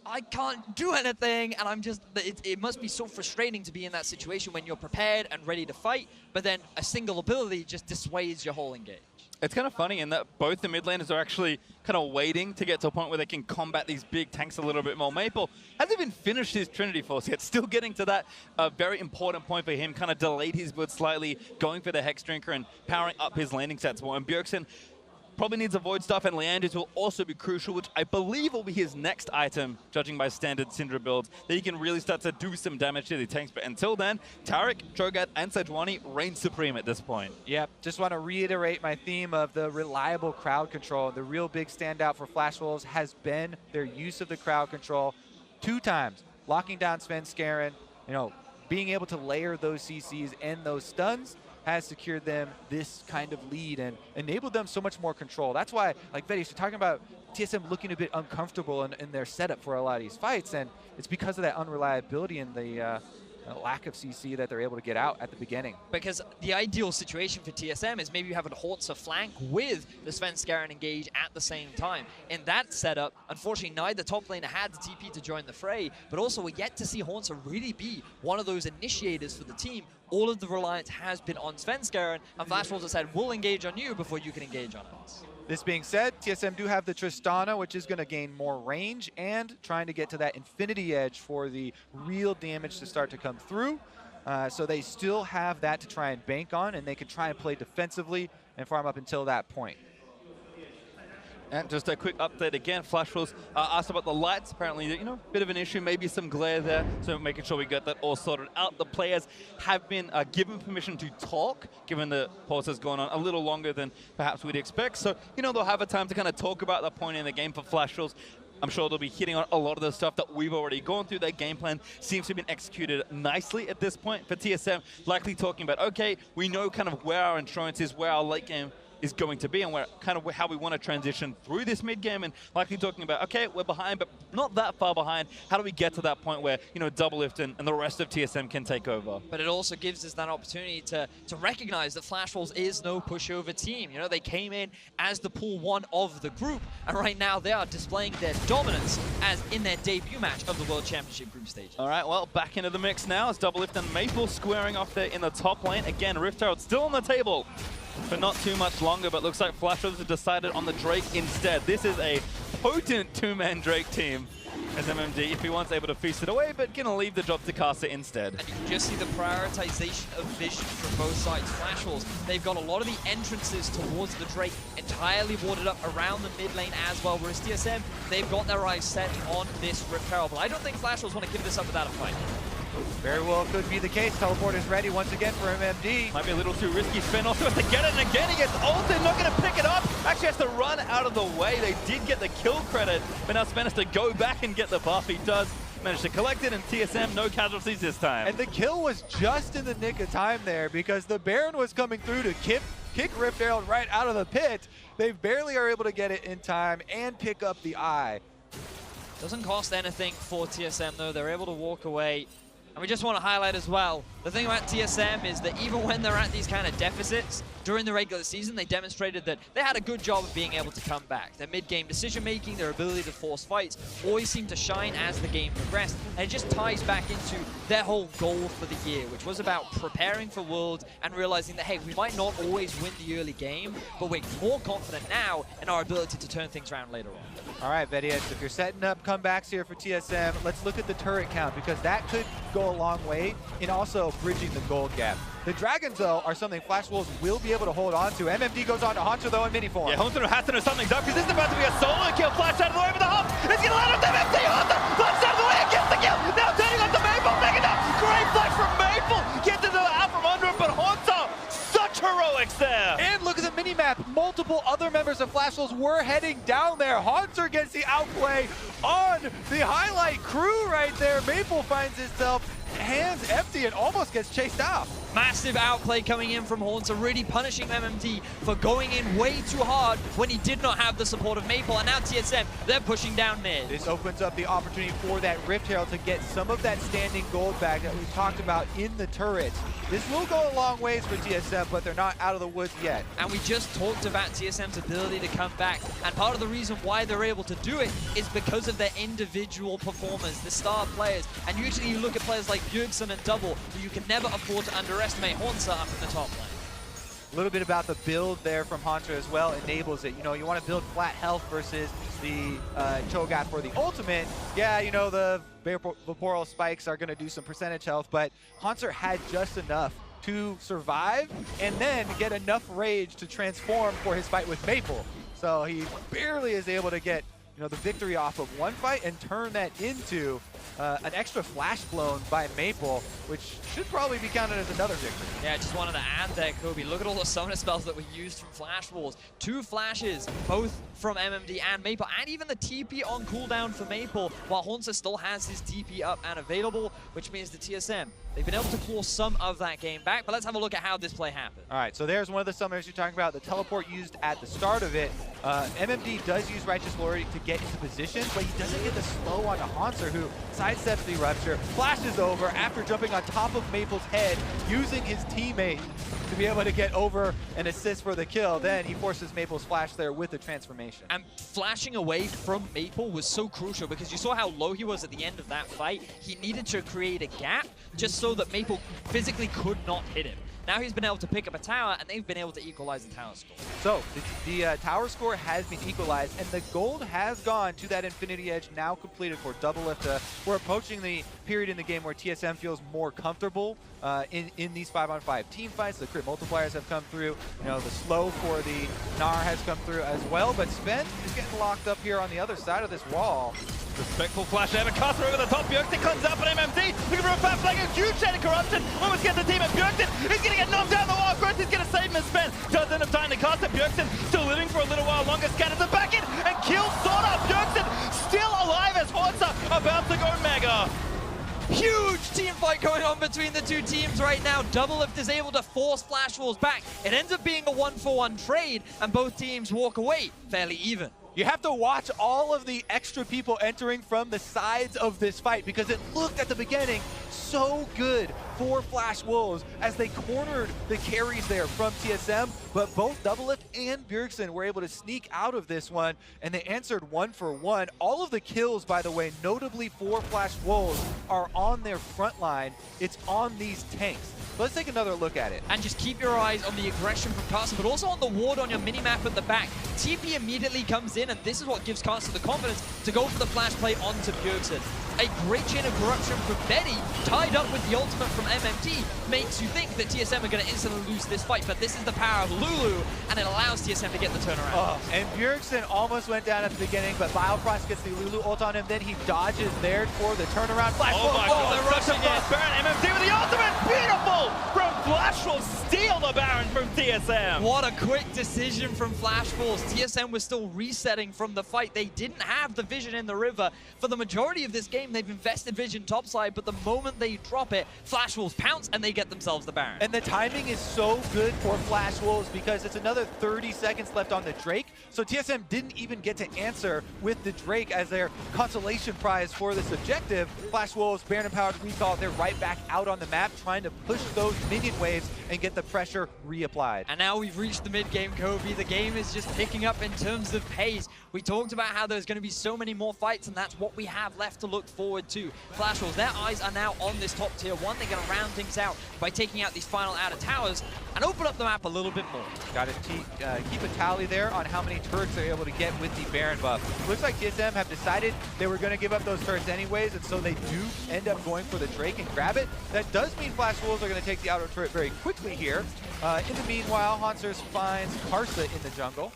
C: I can't do anything, and I'm just, it must be so frustrating to be in that situation when you're prepared and ready to fight, but then a single ability just dissuades your whole engage.
B: It's kind of funny in that both the mid laners are actually kind of waiting to get to a point where they can combat these big tanks a little bit more. Maple hasn't even finished his Trinity Force yet, still getting to that very important point for him, kind of delayed his build slightly, going for the Hex Drinker and powering up his landing sets more. And Bjergsen probably needs a Void Staff, and Leanders will also be crucial, which I believe will be his next item, judging by standard Syndra builds, that he can really start to do some damage to the tanks. But until then, Taric, Cho'Gath, and Sejuani reign supreme at this point.
A: Yep, just want to reiterate my theme of the reliable crowd control. The real big standout for Flash Wolves has been their use of the crowd control 2 times, locking down Svenskeren, being able to layer those CCs and those stuns has secured them this kind of lead and enabled them so much more control. That's why, like Vedius, you're talking about TSM looking a bit uncomfortable in their setup for a lot of these fights, and it's because of that unreliability and the lack of CC that they're able to get out at the beginning.
C: Because the ideal situation for TSM is maybe you have a Hauntzer flank with the Svenskeren engage at the same time. In that setup, unfortunately, neither top laner had the TP to join the fray, but also we're yet to see Hauntzer really be one of those initiators for the team. All of the reliance has been on Svenskeren, and Flash Wolves have said, we'll engage on you before you can engage on us.
A: This being said, TSM do have the Tristana, which is going to gain more range and trying to get to that Infinity Edge for the real damage to start to come through. So they still have that to try and bank on, and they can try and play defensively and farm up until that point.
B: And just a quick update again, Flash Wolves asked about the lights. Apparently, bit of an issue, maybe some glare there. So making sure we get that all sorted out. The players have been given permission to talk, given the pause has gone on a little longer than perhaps we'd expect. So, they'll have a time to kind of talk about that point in the game for Flash Wolves. I'm sure they'll be hitting on a lot of the stuff that we've already gone through. Their game plan seems to have been executed nicely at this point. For TSM, likely talking about, okay, we know kind of where our insurance is, where our late game is going to be, and where kind of how we want to transition through this mid game, and likely talking about, okay, we're behind, but not that far behind. How do we get to that point where Doublelift and the rest of TSM can take over?
C: But it also gives us that opportunity to recognize that Flash Wolves is no pushover team. They came in as the pool 1 of the group, and right now they are displaying their dominance as in their debut match of the World Championship group stage.
B: All right, well, back into the mix now as Doublelift and Maple squaring off there in the top lane. Again, Rift Herald still on the table for not too much longer, but looks like Flash Wolves have decided on the Drake instead. This is a potent 2-man Drake team as MMD, if he wants, able to feast it away, but gonna leave the job to Kasa instead.
C: And you can just see the prioritization of vision from both sides. Flash Wolves, they've got a lot of the entrances towards the Drake entirely warded up around the mid lane as well, whereas TSM, they've got their eyes set on this Rift Herald. But I don't think Flash Wolves want to give this up without a fight.
A: Very well could be the case. Teleport is ready once again for MMD.
B: Might be a little too risky. Sven also has to get it, and again he gets ulted, not going to pick it up. Actually has to run out of the way. They did get the kill credit, but now Sven has to go back and get the buff. He does manage to collect it, and TSM, no casualties this time.
A: And the kill was just in the nick of time there because the Baron was coming through to kick Rift Herald right out of the pit. They barely are able to get it in time and pick up the eye.
C: Doesn't cost anything for TSM though. They're able to walk away. And we just want to highlight as well, the thing about TSM is that even when they're at these kind of deficits, during the regular season, they demonstrated that they had a good job of being able to come back. Their mid-game decision-making, their ability to force fights, always seemed to shine as the game progressed. And it just ties back into their whole goal for the year, which was about preparing for Worlds and realizing that, hey, we might not always win the early game, but we're more confident now in our ability to turn things around later on.
A: All right, Vedians, if you're setting up comebacks here for TSM, let's look at the turret count because that could go a long way in also bridging the gold gap. The Dragons, though, are something Flash Wolves will be able to hold on to. MMD goes on to Hancho, though, in mini form.
B: Yeah, Hancho has to know something's up because this is about to be a solo kill. Flash out of the way over the hump. It's going to land on MMD. Hancho flash out of the way and gets the kill. Now turning on to Maple, picking up. Great flash from Maple. Gets it out from under him, but Hancho, such heroics there.
A: And look at the mini-map. Multiple other members of Flash Wolves were heading down there. Haunter gets the outplay on the highlight crew right there. Maple finds himself hands empty and almost gets chased out.
C: Massive outplay coming in from Haunter, really punishing MMD for going in way too hard when he did not have the support of Maple. And now TSM, they're pushing down mid.
A: This opens up the opportunity for that Rift Herald to get some of that standing gold back that we talked about in the turret. This will go a long ways for TSM, but they're not out of the woods yet.
C: And we just talked about TSM's ability to come back. And part of the reason why they're able to do it is because of their individual performers, the star players. And usually you look at players like Bjergsen and Double, who you can never afford to underestimate. Haunter up in the top lane.
A: A little bit about the build there from Haunter as well enables it. You know, you want to build flat health versus the Cho'Gath for the ultimate. Yeah, you know, the Vaporal spikes are going to do some percentage health, but Haunter had just enough to survive and then get enough rage to transform for his fight with Maple. So he barely is able to get, you know, the victory off of one fight and turn that into an extra flash blown by Maple, which should probably be counted as another victory.
C: Yeah, I just wanted to add there, Kobe. Look at all the summoner spells that were used from Flash Wars. 2 flashes, both from MMD and Maple, and even the TP on cooldown for Maple, while Haunter still has his TP up and available, which means the TSM, they've been able to claw some of that game back, but let's have a look at how this play happened.
A: All right, so there's one of the summoners you're talking about, the teleport used at the start of it. MMD does use Righteous Glory to get into position, but he doesn't get the slow onto Haunter, who sidesteps the Rupture, flashes over after jumping on top of Maple's head, using his teammate to be able to get over and assist for the kill. Then he forces Maple's flash there with the transformation.
C: And flashing away from Maple was so crucial because you saw how low he was at the end of that fight. He needed to create a gap just so that Maple physically could not hit him. Now he's been able to pick up a tower, and they've been able to equalize the tower score.
A: So the tower score has been equalized, and the gold has gone to that Infinity Edge, now completed for Doublelift. We're approaching the period in the game where TSM feels more comfortable in these 5-on-5 team fights. The crit multipliers have come through. You know, the slow for the Gnar has come through as well, but Sven is getting locked up here on the other side of this wall.
B: Respectful flash there, caster over the top. Bjergsen comes up at MMD, looking for a fast flag, a huge shade of corruption. Almost gets the team at Bjergsen. He's going to get knocked down the wall. Growth is going to save him as Sven doesn't have time to cast it. Bjergsen still living for a little while longer. Scatters the back in and kills Sora. Bjergsen still alive as Haunter about to go mega.
C: Huge team fight going on between the two teams right now. Doublelift is able to force Flash Wolves back. It ends up being a 1-for-1 trade, and both teams walk away fairly even.
A: You have to watch all of the extra people entering from the sides of this fight because it looked at the beginning so good for Flash Wolves as they cornered the carries there from TSM, but both Doublelift and Bjergsen were able to sneak out of this one, and they answered 1-for-1. All of the kills, by the way, notably for Flash Wolves, are on their front line. It's on these tanks. Let's take another look at it.
C: And just keep your eyes on the aggression from Carson, but also on the ward on your minimap at the back. TP immediately comes in, and this is what gives Carson the confidence to go for the flash play onto Bjergsen. a great chain of corruption from Betty, tied up with the ultimate from MMD, makes you think that TSM are going to instantly lose this fight, but this is the power of Lulu, and it allows TSM to get the turnaround.
A: Oh, and Bjergsen almost went down at the beginning, but Biofrost gets the Lulu ult on him, then he dodges there for the turnaround. Flash
B: oh my god,
C: they're rushing
B: in. Baron, MMD with the ultimate, beautiful from Flash will steal the Baron from TSM.
C: What a quick decision from Flash Wolves. TSM was still resetting from the fight. They didn't have the vision in the river. For the majority of this game, they've invested vision topside, but the moment they drop it, Flash Wolves pounce and they get themselves the Baron.
A: And the timing is so good for Flash Wolves because it's another 30 seconds left on the Drake, so TSM didn't even get to answer with the Drake as their consolation prize for this objective. Flash Wolves, Baron-empowered recall, they're right back out on the map trying to push those minion waves and get the pressure reapplied.
C: And now we've reached the mid-game, Kobe. The game is just picking up in terms of pace. We talked about how there's going to be so many more fights, and that's what we have left to look forward to. Flash Wolves, their eyes are now on this top tier 1. They're going to round things out by taking out these final outer towers and open up the map a little bit more.
A: Got to keep a tally there on how many turrets they're able to get with the Baron buff. Looks like TSM have decided they were going to give up those turrets anyways, and so they do end up going for the Drake and grab it. That does mean Flash Wolves are going to take the outer turret very quickly here. In the meanwhile, Hansers finds Karsa in the jungle.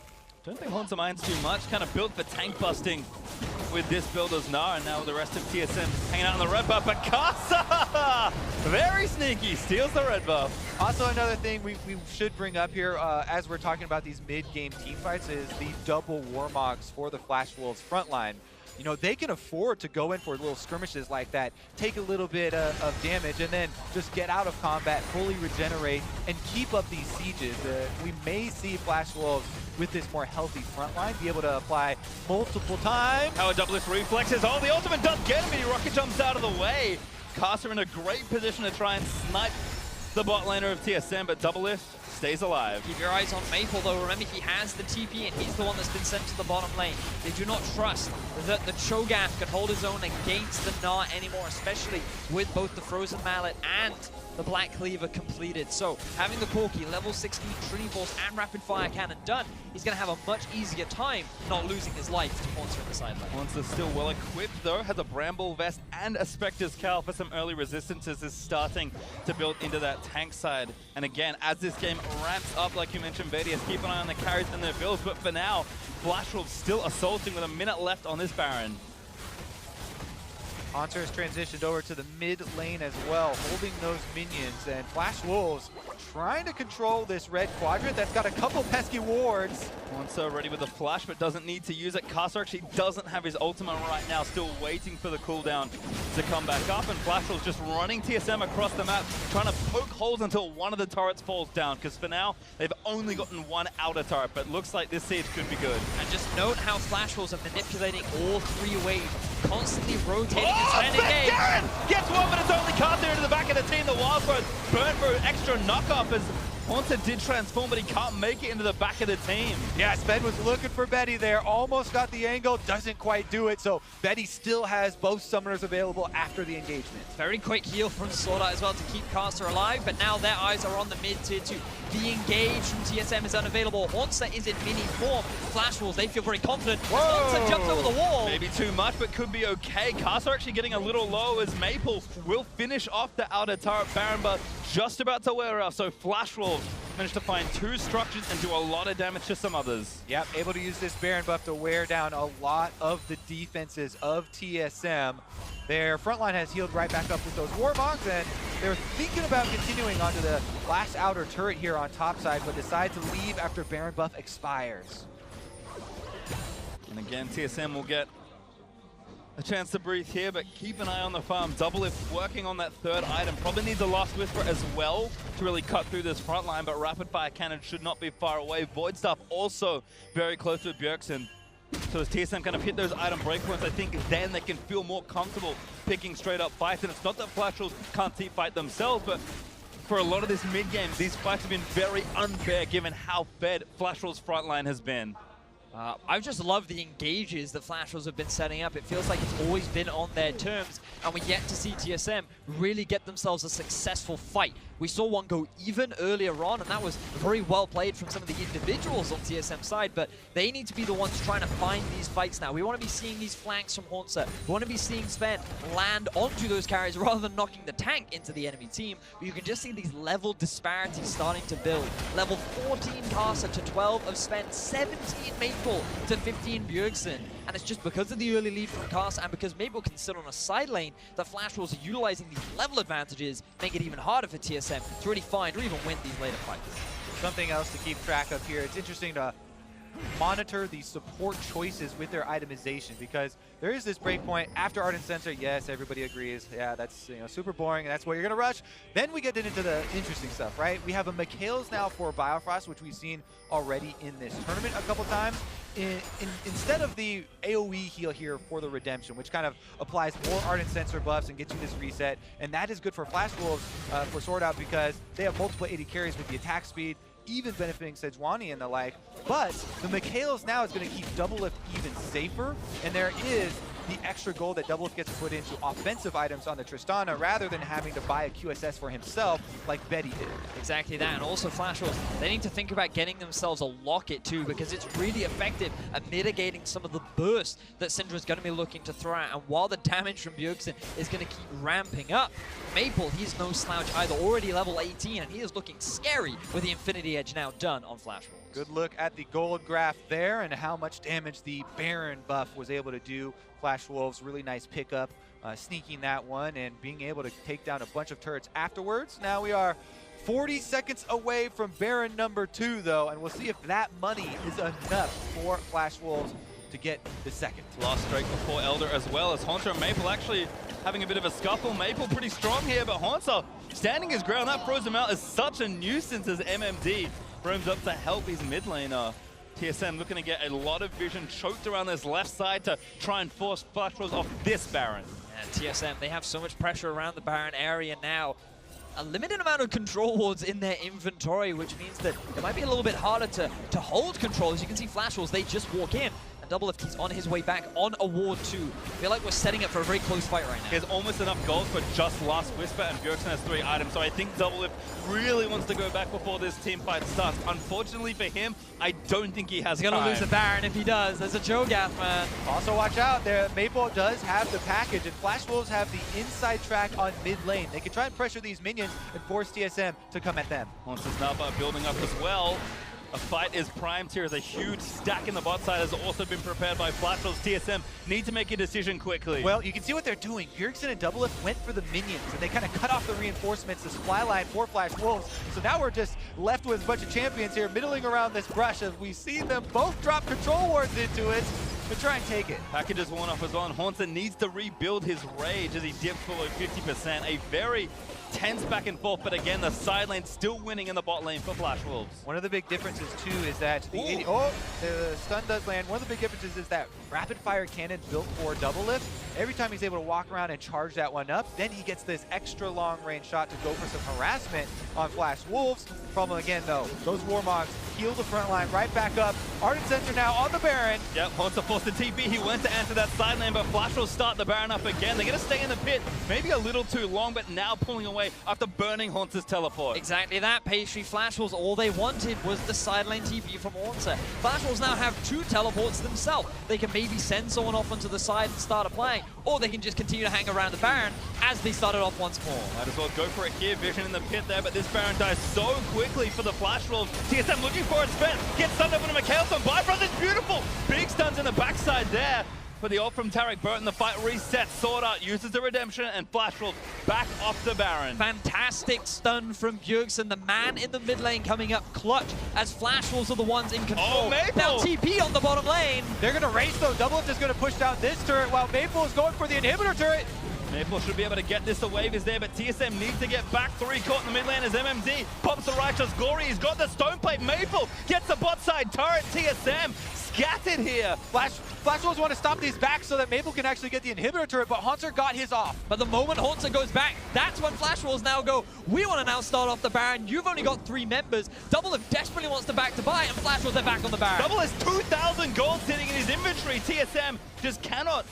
B: Don't think Hansa minds too much. Kind of built for tank busting with this build as Gnar, and now with the rest of TSM hanging out on the red buff. But Karsa, very sneaky, steals the red buff.
A: Also, another thing we should bring up here as we're talking about these mid-game team fights is the double Warmogs for the Flash Wolves frontline. You know, they can afford to go in for little skirmishes like that, take a little bit of damage, and then just get out of combat, fully regenerate, and keep up these sieges. We may see Flash Wolves with this more healthy front line be able to apply multiple times.
B: Power doubleless reflexes. Oh, the ultimate does get him, and he rocket jumps out of the way. Karsa in a great position to try and snipe the bot laner of TSM, but doublelift stays alive.
C: Keep your eyes on Maple, though. Remember, he has the TP, and he's the one that's been sent to the bottom lane. They do not trust that the Cho'Gath can hold his own against the Gnar anymore, especially with both the Frozen Mallet and the Black Cleaver completed. So, having the Corki, level 16 Trinity Force and Rapid Fire Cannon done, he's going to have a much easier time not losing his life to Haunter in the sideline.
B: Haunter's still well equipped, though. Has a Bramble Vest and a Spectre's Cowl for some early resistances. Is starting to build into that tank side. And again, as this game ramps up, like you mentioned, BDS, keep an eye on the carries and their builds. But for now, Flash Wolves still assaulting with a minute left on this Baron.
A: Haunter has transitioned over to the mid lane as well, holding those minions, and Flash Wolves trying to control this red quadrant that's got a couple pesky wards.
B: Haunter ready with the flash, but doesn't need to use it. Karsa actually doesn't have his ultimate right now, still waiting for the cooldown to come back up, and Flash Wolves just running TSM across the map, trying to poke holes until one of the turrets falls down, because for now, they've only gotten one outer turret, but looks like this siege could be good.
C: And just note how Flash Wolves are manipulating all 3 waves, constantly rotating and
B: Oh,
C: spending game.
B: Garen gets one, but it's only Karsa into the back of the team. The Wildfire burn for an extra knockoff as Haunter did transform, but he can't make it into the back of the team.
A: Yeah, Sped was looking for Betty there, almost got the angle, doesn't quite do it, so Betty still has both summoners available after the engagement.
C: Very quick heal from Sword as well to keep Karsa alive, but now their eyes are on the mid tier 2. The engage from TSM is unavailable. Haunter is in mini form. Flash Wolves, they feel very confident. Haunter jumps over the wall.
B: Maybe too much, but could be okay. Karsa actually getting a little low as Maple will finish off the outer turret. Baron buff just about to wear off, so Flash Wolves managed to find 2 structures and do a lot of damage to some others.
A: Yep, able to use this Baron buff to wear down a lot of the defenses of TSM. Their front line has healed right back up with those Warmogs, and they're thinking about continuing onto the last outer turret here on top side, but decide to leave after Baron buff expires.
B: And again, TSM will get a chance to breathe here, but keep an eye on the farm. Doublelift working on that 3rd item. Probably needs a Last Whisper as well to really cut through this front line, but Rapid Fire Cannon should not be far away. Void Staff also very close with Bjergsen. So as TSM kind of hit those item breakpoints, I think then they can feel more comfortable picking straight up fights. And it's not that Flash Wolves can't team fight themselves, but for a lot of this mid-game, these fights have been very unfair given how fed Flash Wolves' front line has been.
C: I just love the engages that Flash Wolves have been setting up. It feels like it's always been on their terms, and we yet to see TSM really get themselves a successful fight We saw one go even earlier on, and that was very well played from some of the individuals on TSM's side, but they need to be the ones trying to find these fights now. We want to be seeing these flanks from Hauntzer. We want to be seeing Sven land onto those carries rather than knocking the tank into the enemy team. But you can just see these level disparities starting to build. Level 14 Karsa to 12 of Sven, 17 Maple to 15 Bjergsen. And it's just because of the early lead from Karsa and because Maple can sit on a side lane that Flash Wolves are utilizing these level advantages, make it even harder for TSM to really find or even win these later fights.
A: Something else to keep track of here. It's interesting to monitor the support choices with their itemization, because there is this breakpoint after Ardent Sensor. Yes, everybody agrees. Yeah, that's super boring, and that's what you're gonna rush. Then we get into the interesting stuff, right? We have a Mikhail's now for Biofrost, which we've seen already in this tournament a couple times. Instead of the AoE heal here for the Redemption, which kind of applies more Ardent Sensor buffs and gets you this reset, and that is good for Flash Wolves for Sword Out because they have multiple 80 carries with the attack speed, even benefiting Sejuani and the like. But the Mikhail's now is going to keep Doublelift even safer, and there is the extra gold that Doublelift gets put into offensive items on the Tristana rather than having to buy a QSS for himself like Betty did. Exactly
C: that, and also Flash Wolves, they need to think about getting themselves a locket too, because it's really effective at mitigating some of the burst that Syndra's going to be looking to throw out. And while the damage from Bjergsen is going to keep ramping up, Maple, he's no slouch either, already level 18, and he is looking scary with the Infinity Edge now done on Flash Wolves.
A: Good look at the gold graph there and how much damage the Baron buff was able to do. Flash Wolves, really nice pickup, sneaking that one and being able to take down a bunch of turrets afterwards. Now we are 40 seconds away from Baron number 2, though, and we'll see if that money is enough for Flash Wolves to get the second.
B: Last strike before Elder as well, as Haunter and Maple actually having a bit of a scuffle. Maple pretty strong here, but Haunter standing his ground. That froze him out is such a nuisance as MMD roams up to help his mid laner. TSM looking to get a lot of vision choked around this left side to try and force Flash Wolves off this Baron.
C: And TSM, they have so much pressure around the Baron area now. A limited amount of control wards in their inventory, which means that it might be a little bit harder to hold control. As you can see, Flash Wolves, they just walk in. And Doublelift, he's on his way back on a ward 2. I feel like we're setting up for a very close fight right now.
B: He has almost enough gold for just Last Whisper, and Bjergsen has 3 items, so I think Doublelift really wants to go back before this team fight starts. Unfortunately for him, I don't think he has
C: He's gonna lose the Baron if he does. There's a Cho'Gath, man.
A: Also watch out there, Maple does have the package, and Flash Wolves have the inside track on mid lane. They can try and pressure these minions and force TSM to come at them.
B: Monsters now building up as well. A fight is primed here as a huge stack in the bot side has also been prepared by Flash Wolves. TSM need to make a decision quickly.
A: Well, you can see what they're doing. Bjergsen and Doublelift went for the minions, and they kind of cut off the reinforcements, the supply line for Flash Wolves. So now we're just left with a bunch of champions here middling around this brush as we see them both drop control wards into it to try and take it.
B: Package is worn off as well, and Haunter needs to rebuild his rage as he dips below 50%. A very tense back and forth, but again, the side lane still winning in the bot lane for Flash Wolves.
A: One of the big differences too is that the the stun does land. One of the big differences is that rapid fire cannon built for Doublelift. Every time he's able to walk around and charge that one up, then he gets this extra long range shot to go for some harassment on Flash Wolves. Problem again though, those Warmogs heal the front line right back up. Ardent Sensor now on the Baron.
B: Yep, Haunter forced the TP. He went to enter that side lane, but Flash will start the Baron up again. They're going to stay in the pit, maybe a little too long, but now pulling away after burning Haunter's teleport.
C: Exactly that, Pastry. Flash Wolves, all they wanted was the side lane TP from Haunter. Flash Wolves now have 2 teleports themselves. They can maybe send someone off onto the side and start a play, or they can just continue to hang around the Baron as they started off once more.
B: Might as well go for it here. Vision in the pit there, but this Baron dies so quickly for the Flash Wolves. TSM looking for a spin. Gets stunned up into Mikhail's on Bifrost. It's beautiful. Big stuns in the backside there. For the ult from Tarek Burton, the fight resets. Sword Art uses the Redemption, and Flash Wolves back off the Baron.
C: Fantastic stun from Bjergsen, the man in the mid lane coming up clutch as Flash Wolves are the ones in control.
B: Oh, Maple!
C: Now TP on the bottom lane.
A: They're going to race though. Doublelift is going to push down this turret while Maple is going for the inhibitor turret.
B: Maple should be able to get this. The wave is there, but TSM needs to get back. 3 caught in the mid lane as MMD pops the Righteous Glory. He's got the Stone Plate. Maple gets the bot side turret. TSM scattered here.
A: Flash Wolves want to stop these back so that Maple can actually get the inhibitor turret, but Haunter got his off.
C: But the moment Haunter goes back, that's when Flash Wolves now go, we want to now start off the Baron. You've only got 3 members. Doublelift desperately wants to back to buy, and Flash Wolves are back on the Baron.
B: Double has 2,000 gold sitting in his inventory. TSM just cannot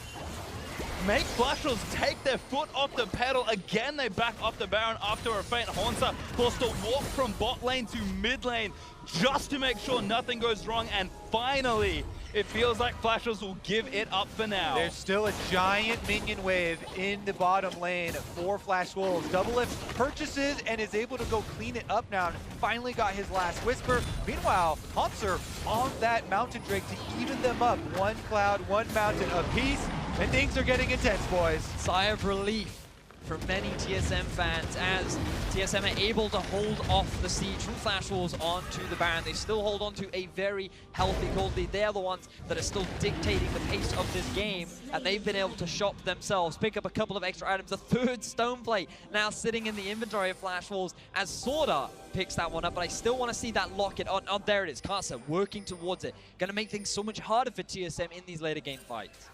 B: make Flashrolls take their foot off the pedal. Again, they back off the Baron after a feint. Haunter forced to walk from bot lane to mid lane just to make sure nothing goes wrong. And finally, it feels like Flashrolls will give it up for now.
A: There's still a giant minion wave in the bottom lane for Flash Wolves. Doublelift purchases and is able to go clean it up now and finally got his last Whisper. Meanwhile, Haunter on that Mountain Drake to even them up. One cloud, one mountain apiece, and things are getting intense, boys.
C: Sigh of relief from many TSM fans as TSM are able to hold off the siege from Flash Wolves onto the Baron. They still hold on to a very healthy gold lead. They are the ones that are still dictating the pace of this game, and they've been able to shop themselves, pick up a couple of extra items. A third stone plate now sitting in the inventory of Flash Wolves as Sorda picks that one up, but I still want to see that locket. Oh, there it is. Casa working towards it. Going to make things so much harder for TSM in these later game fights.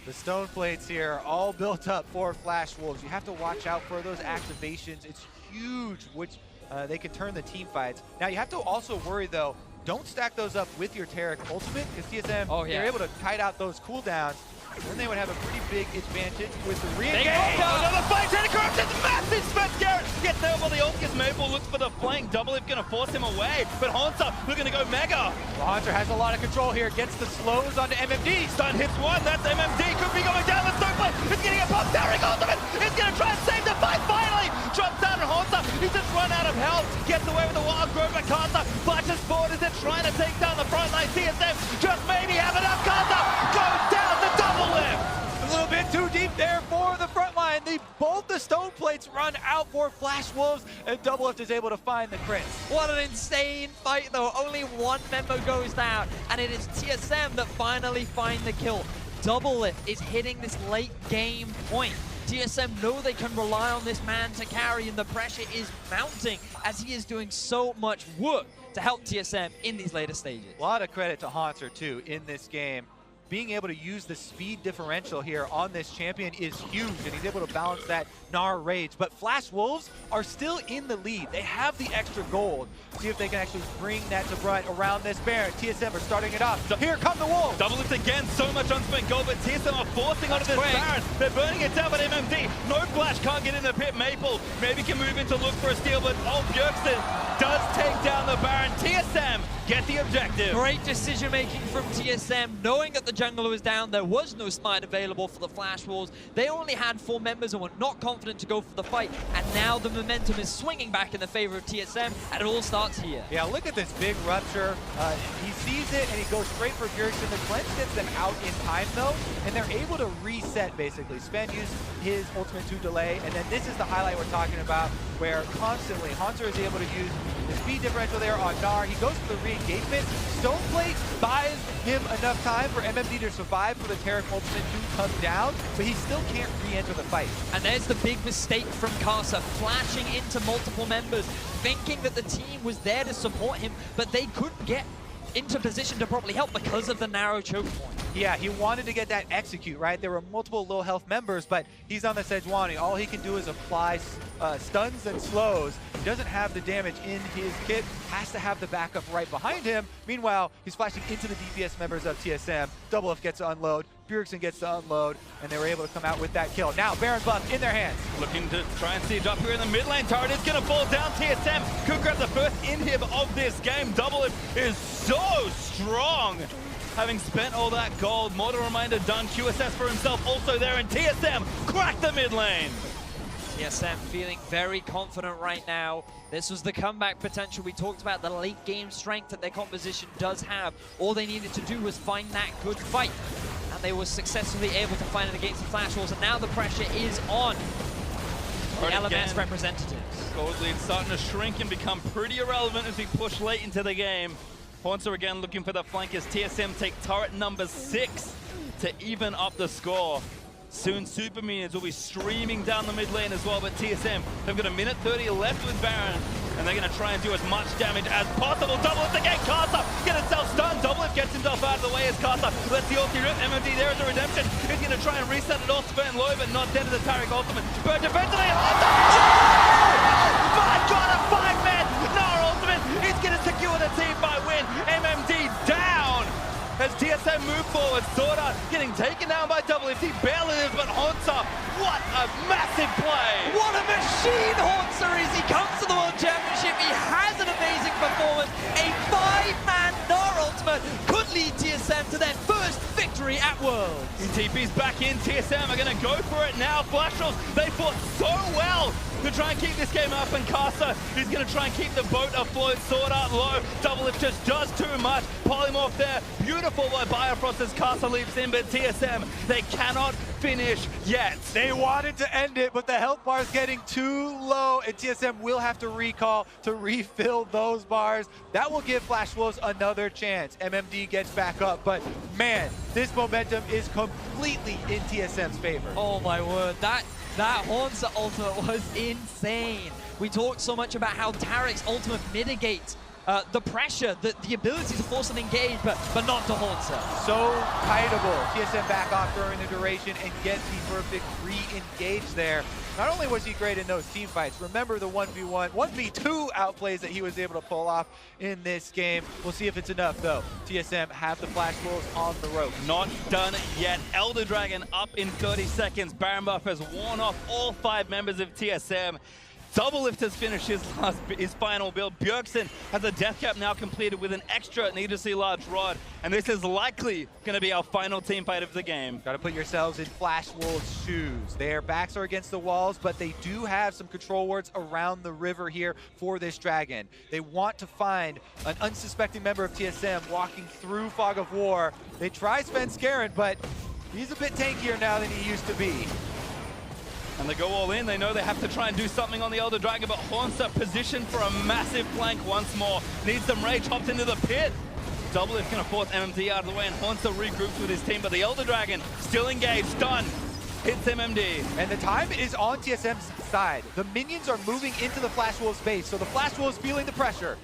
A: The stone plates here all built up for Flash Wolves. You have to watch out for those activations. It's huge, which they can turn the team fights. Now you have to also worry though, don't stack those up with your Taric ultimate, because TSM, they're able to kite out those cooldowns. Then they would have a pretty big advantage with the re-engage.
B: Another fight, Tentacrush, massive spec. Garrett gets there by the ult because Maple looks for the flank. Doublelift gonna force him away, but Haunter looking to go mega.
A: Well, Haunter has a lot of control here, gets the slows onto MMD.
B: Stun hits one, that's MMD, could be going down the stone plate. It's getting a pop, Taric ultimate, it's gonna try and save the fight finally. Drops down and Haunter, he's just run out of health. Gets away with the wild grove, but Carter flashes forward as they're trying to take down the front line. TSM just maybe have enough. Carter goes down the double lift.
A: A little bit too deep there for the front line. Both the stone plates run out for Flash Wolves, and Doublelift is able to find the crits.
C: What an insane fight though. Only one member goes down, and it is TSM that finally find the kill. Doublelift is hitting this late game point. TSM know they can rely on this man to carry, and the pressure is mounting as he is doing so much work to help TSM in these later stages.
A: A lot of credit to Haunter too in this game. Being able to use the speed differential here on this champion is huge, and he's able to balance that Gnar Rage. But Flash Wolves are still in the lead. They have the extra gold. See if they can actually bring that to brunt around this Baron. TSM are starting it off. Here come the Wolves.
B: Doublelift again, so much unspent gold, but TSM are forcing onto this Baron. They're burning it down, but MMD, no flash, can't get in the pit. Maple maybe can move in to look for a steal, but Bjergsen does take down the Baron. TSM get the objective.
C: Great decision making from TSM, knowing that the jungler was down. There was no smite available for the Flash Wolves. They only had 4 members and were not confident to go for the fight, and now the momentum is swinging back in the favor of TSM, and it all starts here.
A: Yeah, look at this big rupture. He sees it and he goes straight for Bjergsen. The cleanse gets them out in time though, and they're able to reset basically. Sven used his ultimate to delay, and then this is the highlight we're talking about, where constantly Haunter is able to use the speed differential there on Gnar. He goes for the re-engagement. Stoneplate buys him enough time for MMD to survive for the Taric ultimate to come down, but he still can't re-enter the fight.
C: And there's the big mistake from Casa, flashing into multiple members, thinking that the team was there to support him, but they couldn't get into position to properly help because of the narrow choke point.
A: Yeah, he wanted to get that execute, right? There were multiple low health members, but he's on the Sejuani. All he can do is apply stuns and slows. He doesn't have the damage in his kit, has to have the backup right behind him. Meanwhile, he's flashing into the DPS members of TSM. Doublelift gets to unload, Bjergsen gets to unload, and they were able to come out with that kill. Now, Baron buff in their hands.
B: Looking to try and siege up here in the mid lane. Turret is going to fall down. TSM could grab the first inhib of this game. Doublelift is so strong. Having spent all that gold, Mortal Reminder done. QSS for himself also there, and TSM crack the mid lane.
C: TSM feeling very confident right now. This was the comeback potential. We talked about the late game strength that their composition does have. All they needed to do was find that good fight, and they were successfully able to find it against the Flash Wolves, and now the pressure is on the LMS representatives.
B: Gold lead starting to shrink and become pretty irrelevant as we push late into the game. Haunter again looking for the flank as TSM take turret number 6 to even up the score. Soon Super Minions will be streaming down the mid lane as well, but TSM have got a minute 30 left with Baron, and they're going to try and do as much damage as possible. Doublelift again, Carter get himself stunned. Doublelift gets himself out of the way as Carter lets the ulti rip. MMD there is a redemption. He's going to try and reset it off Sven low, but not dead to the Taric ultimate. But defensively, my God, a 5-man Gnar ultimate. He's going to secure the team by win. MMD down as TSM move forward. Sorda getting being taken down by Doublelift. He barely is, but Haunter, what a massive play!
C: What a machine Haunter is! He comes to the World Championship, he has an amazing performance. A 5-man Gnar ultimate could lead TSM to their first victory at Worlds.
B: TP's back in, TSM are gonna go for it now. Flashrolls, they fought so well to try and keep this game up, and Casa is going to try and keep the boat afloat. Sword Art low, Doublelift just does too much. Polymorph there, beautiful by Biofrost as Casa leaps in, but TSM, they cannot finish yet.
A: They wanted to end it, but the health bar is getting too low, and TSM will have to recall to refill those bars. That will give Flash Wolves another chance. MMD gets back up, but man, this momentum is completely in TSM's favor.
C: Oh my word, that Haunter ultimate was insane. We talked so much about how Tarek's ultimate mitigates the pressure, the ability to force an engage, but not to Haunter.
A: So kiteable. TSM back off during the duration and gets the perfect re-engage there. Not only was he great in those team fights, remember the 1v1, 1v2 outplays that he was able to pull off in this game. We'll see if it's enough though. TSM have the Flash Wolves on the rope.
B: Not done yet. Elder Dragon up in 30 seconds. Baron Buff has worn off all 5 members of TSM. Doublelift has finished his final build. Bjergsen has a death cap now completed with an extra needlessly large rod, and this is likely going to be our final team fight of the game.
A: Got to put yourselves in Flash Wolves' shoes. Their backs are against the walls, but they do have some control wards around the river here for this dragon. They want to find an unsuspecting member of TSM walking through Fog of War. They try Sven Skaren, but he's a bit tankier now than he used to be.
B: And they go all in. They know they have to try and do something on the Elder Dragon, but Haunter positioned for a massive flank once more. Needs some rage, hopped into the pit. Doublelift going to force MMD out of the way, and Haunter regroups with his team, but the Elder Dragon still engaged, stunned. Hits MMD.
A: And the time is on TSM's side. The minions are moving into the Flash Wolves base, so the Flash Wolves feeling the pressure.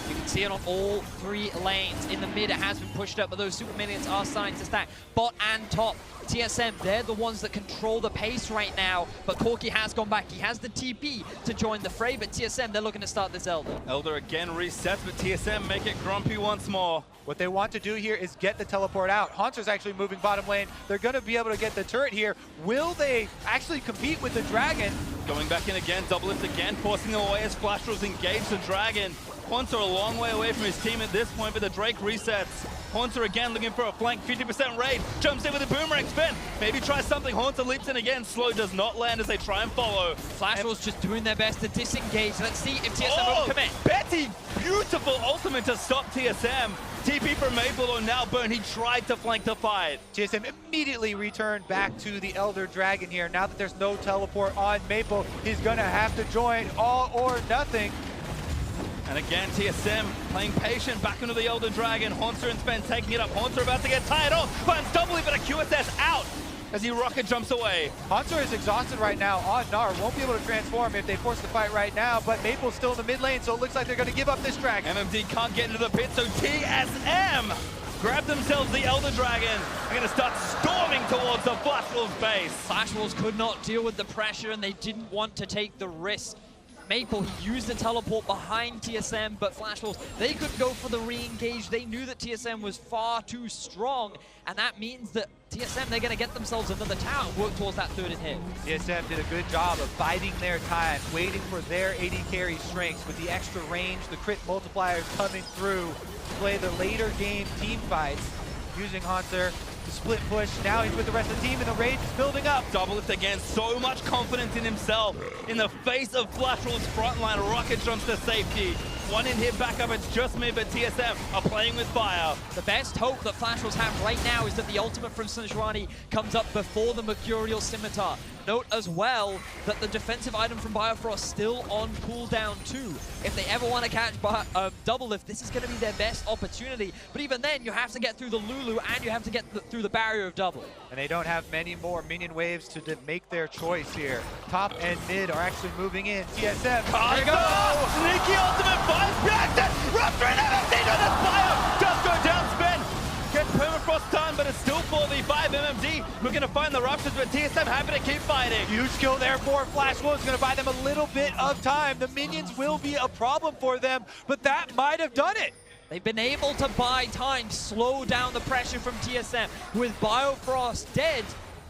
C: You can see it on all 3 lanes. In the mid, it has been pushed up, but those super minions are starting to stack. Bot and top. TSM, they're the ones that control the pace right now, but Corki has gone back. He has the TP to join the fray, but TSM, they're looking to start this Elder.
B: Elder again resets, but TSM make it grumpy once more.
A: What they want to do here is get the teleport out. Haunter's actually moving bottom lane. They're going to be able to get the turret here. Will they actually compete with the dragon?
B: Going back in again, Doublelift again, forcing them away as Flashrolls engage the dragon. Haunter a long way away from his team at this point, but the Drake resets. Haunter again looking for a flank, 50% raid, jumps in with a boomerang spin. Maybe try something, Haunter leaps in again. Slow does not land as they try and follow.
C: Flashrolls just doing their best to disengage. Let's see if TSM will commit.
B: Betty, beautiful ultimate to stop TSM. TP from Maple on now burn, he tried to flank the fight.
A: TSM immediately returned back to the Elder Dragon here. Now that there's no teleport on Maple, he's gonna have to join all or nothing.
B: And again, TSM playing patient back into the Elder Dragon. Haunter and Sven taking it up. Haunter about to get tired off. Finds Doublelift, but a QSS out as he rocket jumps away.
A: Haunter is exhausted right now on Gnar. Won't be able to transform if they force the fight right now, but Maple's still in the mid lane, so it looks like they're going to give up this dragon.
B: MMD can't get into the pit, so TSM grab themselves the Elder Dragon. They're going to start storming towards the Flash Wolves base.
C: Flash Wolves could not deal with the pressure, and they didn't want to take the risk. Maple, he used the teleport behind TSM, but Flash Wolves, they couldn't go for the re-engage. They knew that TSM was far too strong, and that means that TSM, they're going to get themselves another tower and work towards that 3rd hit.
A: TSM did a good job of biding their time, waiting for their AD carry strengths with the extra range, the crit multipliers coming through to play the later game team fights, using Haunter to split push. Now he's with the rest of the team, and the rage is building up.
B: Doublelift again, so much confidence in himself. In the face of Flashrolls' frontline, rocket jumps to safety. 1 in hit back up, it's just mid, but TSM are playing with fire.
C: The best hope that Flashrolls have right now is that the ultimate from Sejuani comes up before the Mercurial Scimitar. Note as well that the defensive item from Biofrost still on cooldown too. If they ever want to catch Doublelift, this is going to be their best opportunity. But even then, you have to get through the Lulu and you have to get through the barrier of Double.
A: And they don't have many more minion waves to make their choice here. Top and mid are actually moving in. TSM,
B: there you go! Sneaky ultimate finds Bjergsen! Rupture and MMD to the fire! Does go down, Sven! Gets permafrost done, but it's still 4v5. MMD looking to find the ruptures, but TSM happy to keep fighting.
A: Huge skill there for Flash Wolves, going to buy them a little bit of time. The minions will be a problem for them, but that might have done it.
C: They've been able to buy time, slow down the pressure from TSM. With Biofrost dead,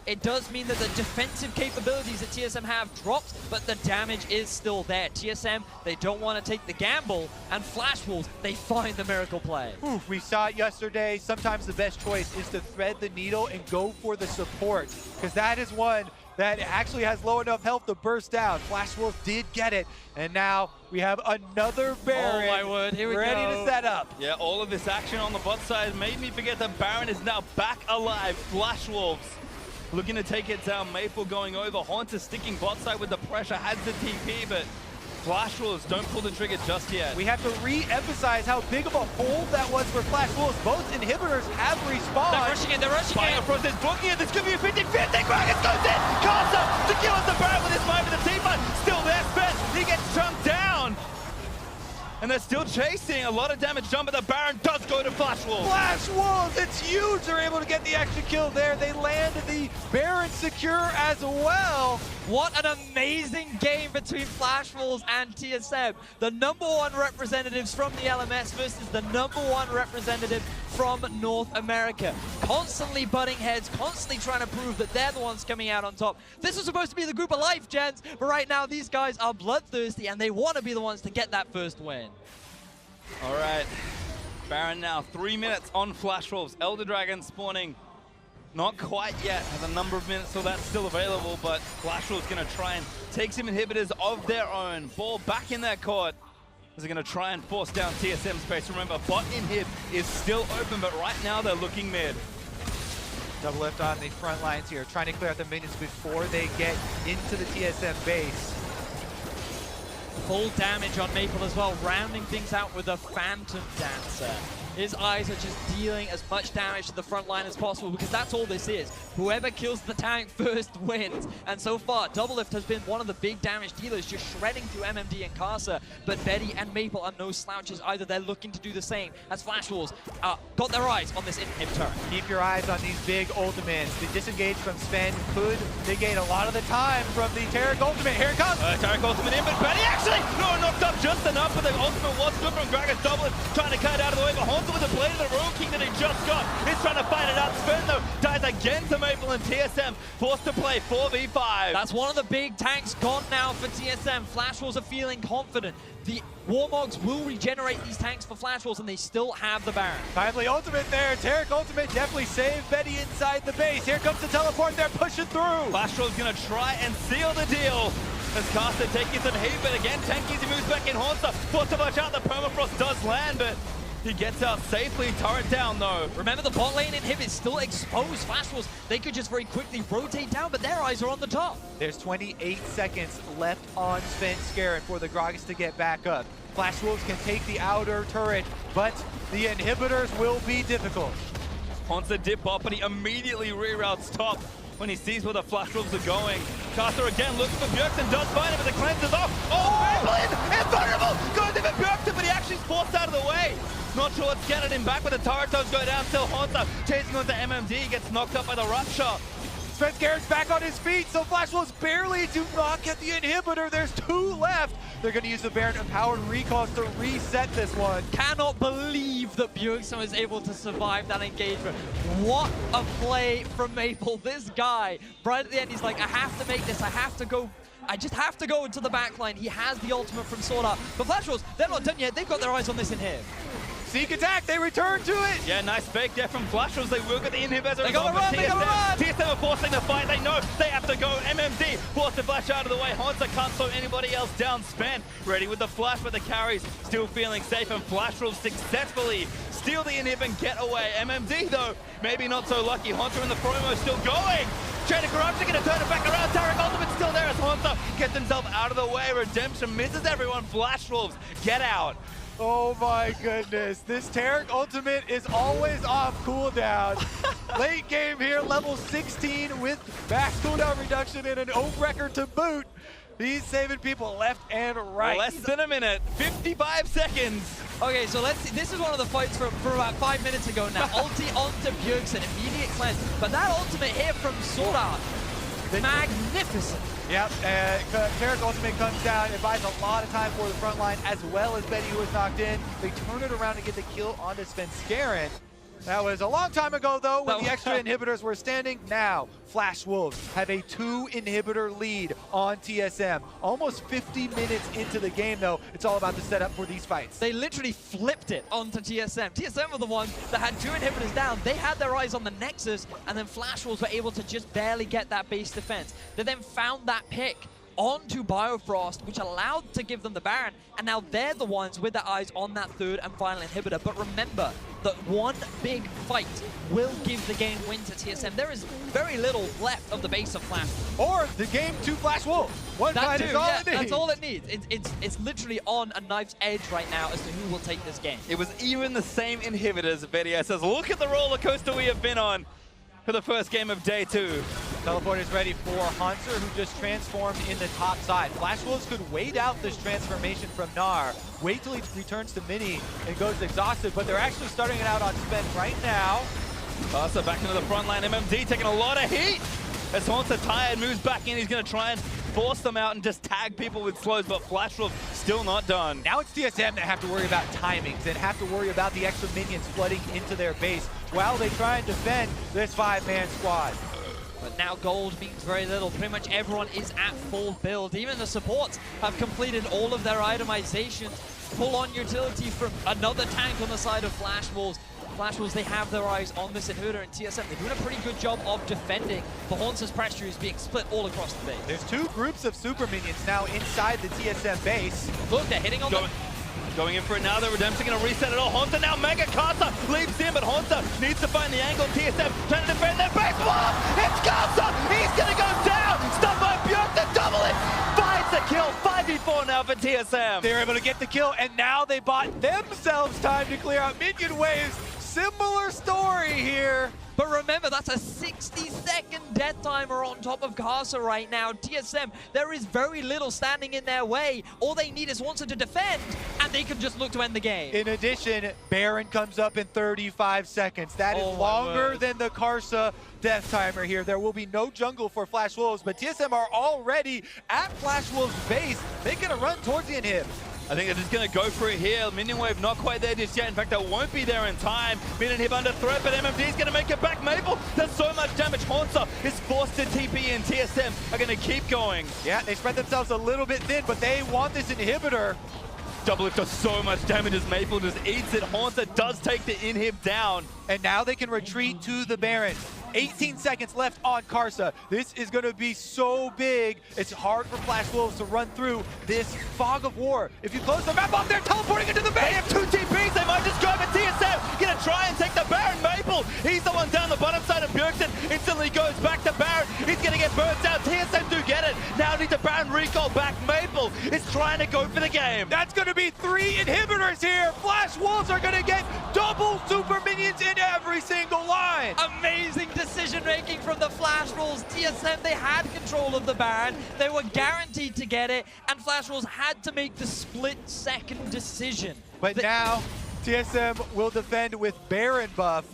C: it does mean that the defensive capabilities that TSM have dropped, but the damage is still there. TSM, they don't want to take the gamble, and Flash Wolves, they find the miracle play.
A: Ooh, we saw it yesterday. Sometimes the best choice is to thread the needle and go for the support, because that is one that actually has low enough health to burst down. Flash Wolves did get it, and now we have another Baron
C: Oh my word, here we
A: ready
C: go.
A: to set up.
B: Yeah, all of this action on the bot side made me forget that Baron is now back alive. Flash Wolves looking to take it down. Maple going over. Haunter sticking bot side with the pressure, has the TP, but Flash Wolves don't pull the trigger just yet.
A: We have to re-emphasize how big of a hold that was for Flash Wolves. Both inhibitors have respawned.
C: They're rushing in, they're rushing in.
B: Biofrost is blocking it. This could be a 50-50. Gragas goes in. Casa secures the Baron with his fight, but the team fight still there. Spence, he gets chunked down. And they're still chasing. A lot of damage done, but the Baron does go to Flash Wolves.
A: Flash Wolves, it's huge. They're able to get the extra kill there. They land the Baron secure as well.
C: What an amazing game between Flash Wolves and TSM. The #1 representatives from the LMS versus the #1 representative from North America. Constantly butting heads, constantly trying to prove that they're the ones coming out on top. This was supposed to be the group of life, gents, but right now these guys are bloodthirsty and they want to be the ones to get that first win.
B: All right, Baron now 3 minutes on Flash Wolves. Elder Dragon spawning. Not quite yet, has a number of minutes, so that's still available, but Flash Wolves gonna try and take some inhibitors of their own. Ball back in their court. They're gonna try and force down TSM space. Remember, bot inhib is still open, but right now they're looking mid.
A: Double lift on the front lines here, trying to clear out the minions before they get into the TSM base.
C: Full damage on Maple as well, rounding things out with a Phantom Dancer. His eyes are just dealing as much damage to the front line as possible, because that's all this is. Whoever kills the tank first wins. And so far, Doublelift has been one of the big damage dealers, just shredding through MMD and Casa. But Betty and Maple are no slouches either. They're looking to do the same as Flash Wolves got their eyes on this inhibitor.
A: Keep your eyes on these big ultimates. The disengage from Sven could negate a lot of the time from the Taric ultimate. Here it comes!
B: Taric ultimate in, but Betty actually knocked up just enough, but the ultimate was good from Gragas. Doublelift trying to cut it out of the way, but Haunter with the blade of the Ruin King that he just got. He's trying to fight it out. Sven, though, dies again to Maple, and TSM forced to play 4v5.
C: That's one of the big tanks gone now for TSM. Flash Wolves are feeling confident. The Warmogs will regenerate these tanks for Flash Wolves, and they still have the Baron.
A: Timely ultimate there. Taric ultimate definitely saved Betty inside the base. Here comes the teleport. They're pushing through.
B: Flash Wolves going to try and seal the deal. As Carson taking some heat, but again, Tanky moves back in. Haunter forced to watch out. The permafrost does land, but he gets out safely. Turret down, though.
C: Remember, the bot lane inhib is still exposed. Flash Wolves, they could just very quickly rotate down, but their eyes are on the top.
A: There's 28 seconds left on Sven Scarin for the Gragas to get back up. Flash Wolves can take the outer turret, but the inhibitors will be difficult.
B: Haunter dip bot, but he immediately reroutes top when he sees where the Flash Wolves are going. Caster again looking for Bjergsen, does find him, but the cleanse is off. Oh, Maplin! Invulnerable! Goes in for Bjergsen, but he actually forced out of the way. Not sure what's getting him back, but the turret does go down. Still Haunter chasing onto MMD, gets knocked up by the Rupture.
A: Sven Scarin's back on his feet, so Flash Wolves barely do not get the inhibitor. There's 2 left. They're going to use the Baron Empowered Recalls to reset this one.
C: Cannot believe that Bjergsen was able to survive that engagement. What a play from Maple. This guy, right at the end, he's like, I have to make this. I have to go. I just have to go into the backline. He has the ultimate from Sword Art. But Flash Wolves, they're not done yet. They've got their eyes on this inhib.
A: Sneak attack, they return to it!
B: Yeah, nice fake there from Flash Wolves. They will get the inhib as a
C: They gotta run, they gotta run!
B: TSM are forcing the fight. They know they have to go. MMD forced to flash out of the way. Haunter can't slow anybody else down. Sven ready with the flash, but the carries still feeling safe, and Flash Wolves successfully steal the inhib and get away. MMD, though, maybe not so lucky. Haunter and the promo still going. Chain of Corruption gonna turn it back around. Taric ultimate still there as Haunter gets himself out of the way. Redemption misses everyone. Flash Wolves get out.
A: Oh my goodness, this Taric ultimate is always off cooldown. Late game here, level 16 with max cooldown reduction and an own record to boot. He's saving people left and right.
B: Less than a minute, 55 seconds.
C: Okay, so let's see. This is one of the fights from about 5 minutes ago now. Ulti onto Bjergsen, immediate cleanse. But that ultimate here from Sword Art, Magnificent.
A: Yep, Carrick ultimate comes down. It buys a lot of time for the front line, as well as Betty, who was knocked in. They turn it around and get the kill onto Svenskeren. That was a long time ago, though, when the extra inhibitors were standing. Now, Flash Wolves have a 2-inhibitor lead on TSM. Almost 50 minutes into the game, though. It's all about the setup for these fights.
C: They literally flipped it onto TSM. TSM were the ones that had 2 inhibitors down. They had their eyes on the Nexus, and then Flash Wolves were able to just barely get that base defense. They then found that pick onto Biofrost, which allowed to give them the Baron, and now they're the ones with their eyes on that 3rd and final inhibitor. But remember that one big fight will give the game win to TSM. There is very little left of the base of Flash.
A: Or the game to Flash Wolves. One fight is all it needs.
C: That's all it needs. It's literally on a knife's edge right now as to who will take this game.
B: It was even the same inhibitors. Video says, look at the roller coaster we have been on for the first game of day 2.
A: Teleport is ready for Hanser, who just transformed in the top side. Flash Wolves could wait out this transformation from Gnar, wait till he returns to Mini and goes exhausted, but they're actually starting it out on Sven right now.
B: Asa back into the front line. MMD taking a lot of heat. As Hanser tired, moves back in. He's going to try and force them out and just tag people with slows, but Flash Wolves still not done.
A: Now it's TSM that have to worry about timings and have to worry about the extra minions flooding into their base while they try and defend this 5-man squad.
C: But now gold means very little. Pretty much everyone is at full build. Even the supports have completed all of their itemizations. Full-on utility from another tank on the side of Flash Wolves. Flash Wolves, they have their eyes on this inhibitor, and TSM, they're doing a pretty good job of defending. The Haunter's pressure is being split all across the base.
A: There's 2 groups of super minions now inside the TSM base.
C: Look, they're hitting on them.
B: Going in for it now, the Redemption going to reset it all. Haunter now, Mega Casa leaps in, but Haunter needs to find the angle. TSM trying to defend their base. Whoa! It's Casa! He's going to go down! Stunned by Björk, double it! Finds the kill, 5v4 now for TSM.
A: They're able to get the kill, and now they bought themselves time to clear out minion waves. Similar story here.
C: But remember, that's a 60-second death timer on top of Casa right now. TSM, there is very little standing in their way. All they need is Wansa to defend, and they can just look to end the game.
A: In addition, Baron comes up in 35 seconds. That is longer than the Karsa death timer here. There will be no jungle for Flash Wolves, but TSM are already at Flash Wolves' base. They're going to run towards the inhib.
B: I think they're just going to go for it here. Minion wave not quite there just yet. In fact, that won't be there in time. Minion hip under threat, but MMD is going to make it back. Maple does so much damage. Haunter is forced to TP, and TSM are going to keep going.
A: Yeah, they spread themselves a little bit thin, but they want this inhibitor.
B: Double lift does so much damage as Maple just eats it. Haunter does take the inhib down.
A: And now they can retreat to the Baron. 18 seconds left on Karsa. This is going to be so big. It's hard for Flash Wolves to run through this fog of war. If you close the map off, they're teleporting into the base.
B: They have 2 TPs. They might just grab a TSM. Going to try and take the Baron. Maple, he's the one down the bottom side of Bjergsen. Instantly goes back to Baron. He's going to get burnt out. TSM do get it. Now needs a Baron recall back. Maple is trying to go for the game.
A: That's going to be 3 inhibitors here. Flash Wolves are going to get double super minions in every single line.
C: Amazing decision making from the Flash Wolves. TSM, they had control of the Baron. They were guaranteed to get it, and Flash Wolves had to make the split-second decision.
A: But now, TSM will defend with Baron buff.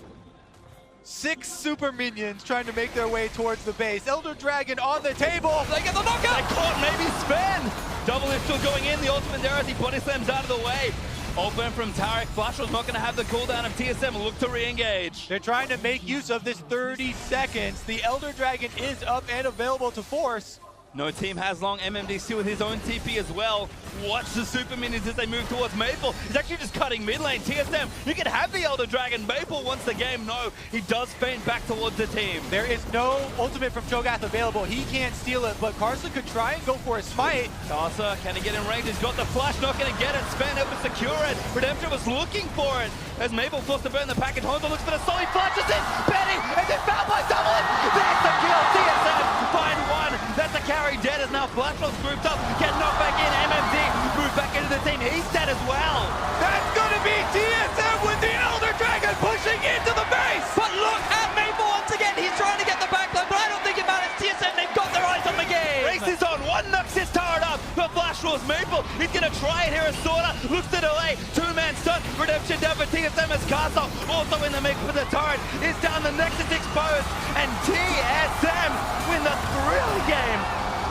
A: 6 super minions trying to make their way towards the base. Elder Dragon on the table.
C: They get the knockout.
B: They caught maybe Sven. Double lift still going in. The ultimate there as he body slams out of the way. Ult burn from Tarek. Flash was not going to have the cooldown of TSM. Look to re-engage.
A: They're trying to make use of this 30 seconds. The Elder Dragon is up and available to force.
B: No team has long. MMD still with his own TP as well. Watch the super minions as they move towards Maple. He's actually just cutting mid lane. TSM, you can have the Elder Dragon. Maple wants the game. No, he does feint back towards the team.
A: There is no ultimate from Cho'Gath available. He can't steal it, but Karsa could try and go for a smite.
B: Karsa, can he get in range? He's got the flash, not going to get it. Sven able to secure it. Redemption was looking for it. As Maple forced to burn the package. Honda looks for the solid flashes in. Benny, and then found by double it. There's the kill. TSM find one. That's a carry dead as now Flash was grouped up. Get knocked back in. MMD moved back into the team. He's dead as well.
A: That's going to be TSM with the Elder Dragon pushing into the base.
C: But look at Maple once again. He's trying to get the backline, but I don't think it matters. TSM, they've got their eyes on the game.
B: Race is on. One Nux is towered up for Flash Wars. Maple, he's going to try it here as Sorta looks to delay. 2-man stun. Redemption down for TSM as Castle also in the mix for the turret. Is down, the Nexus exposed, and TSM win the thrilling game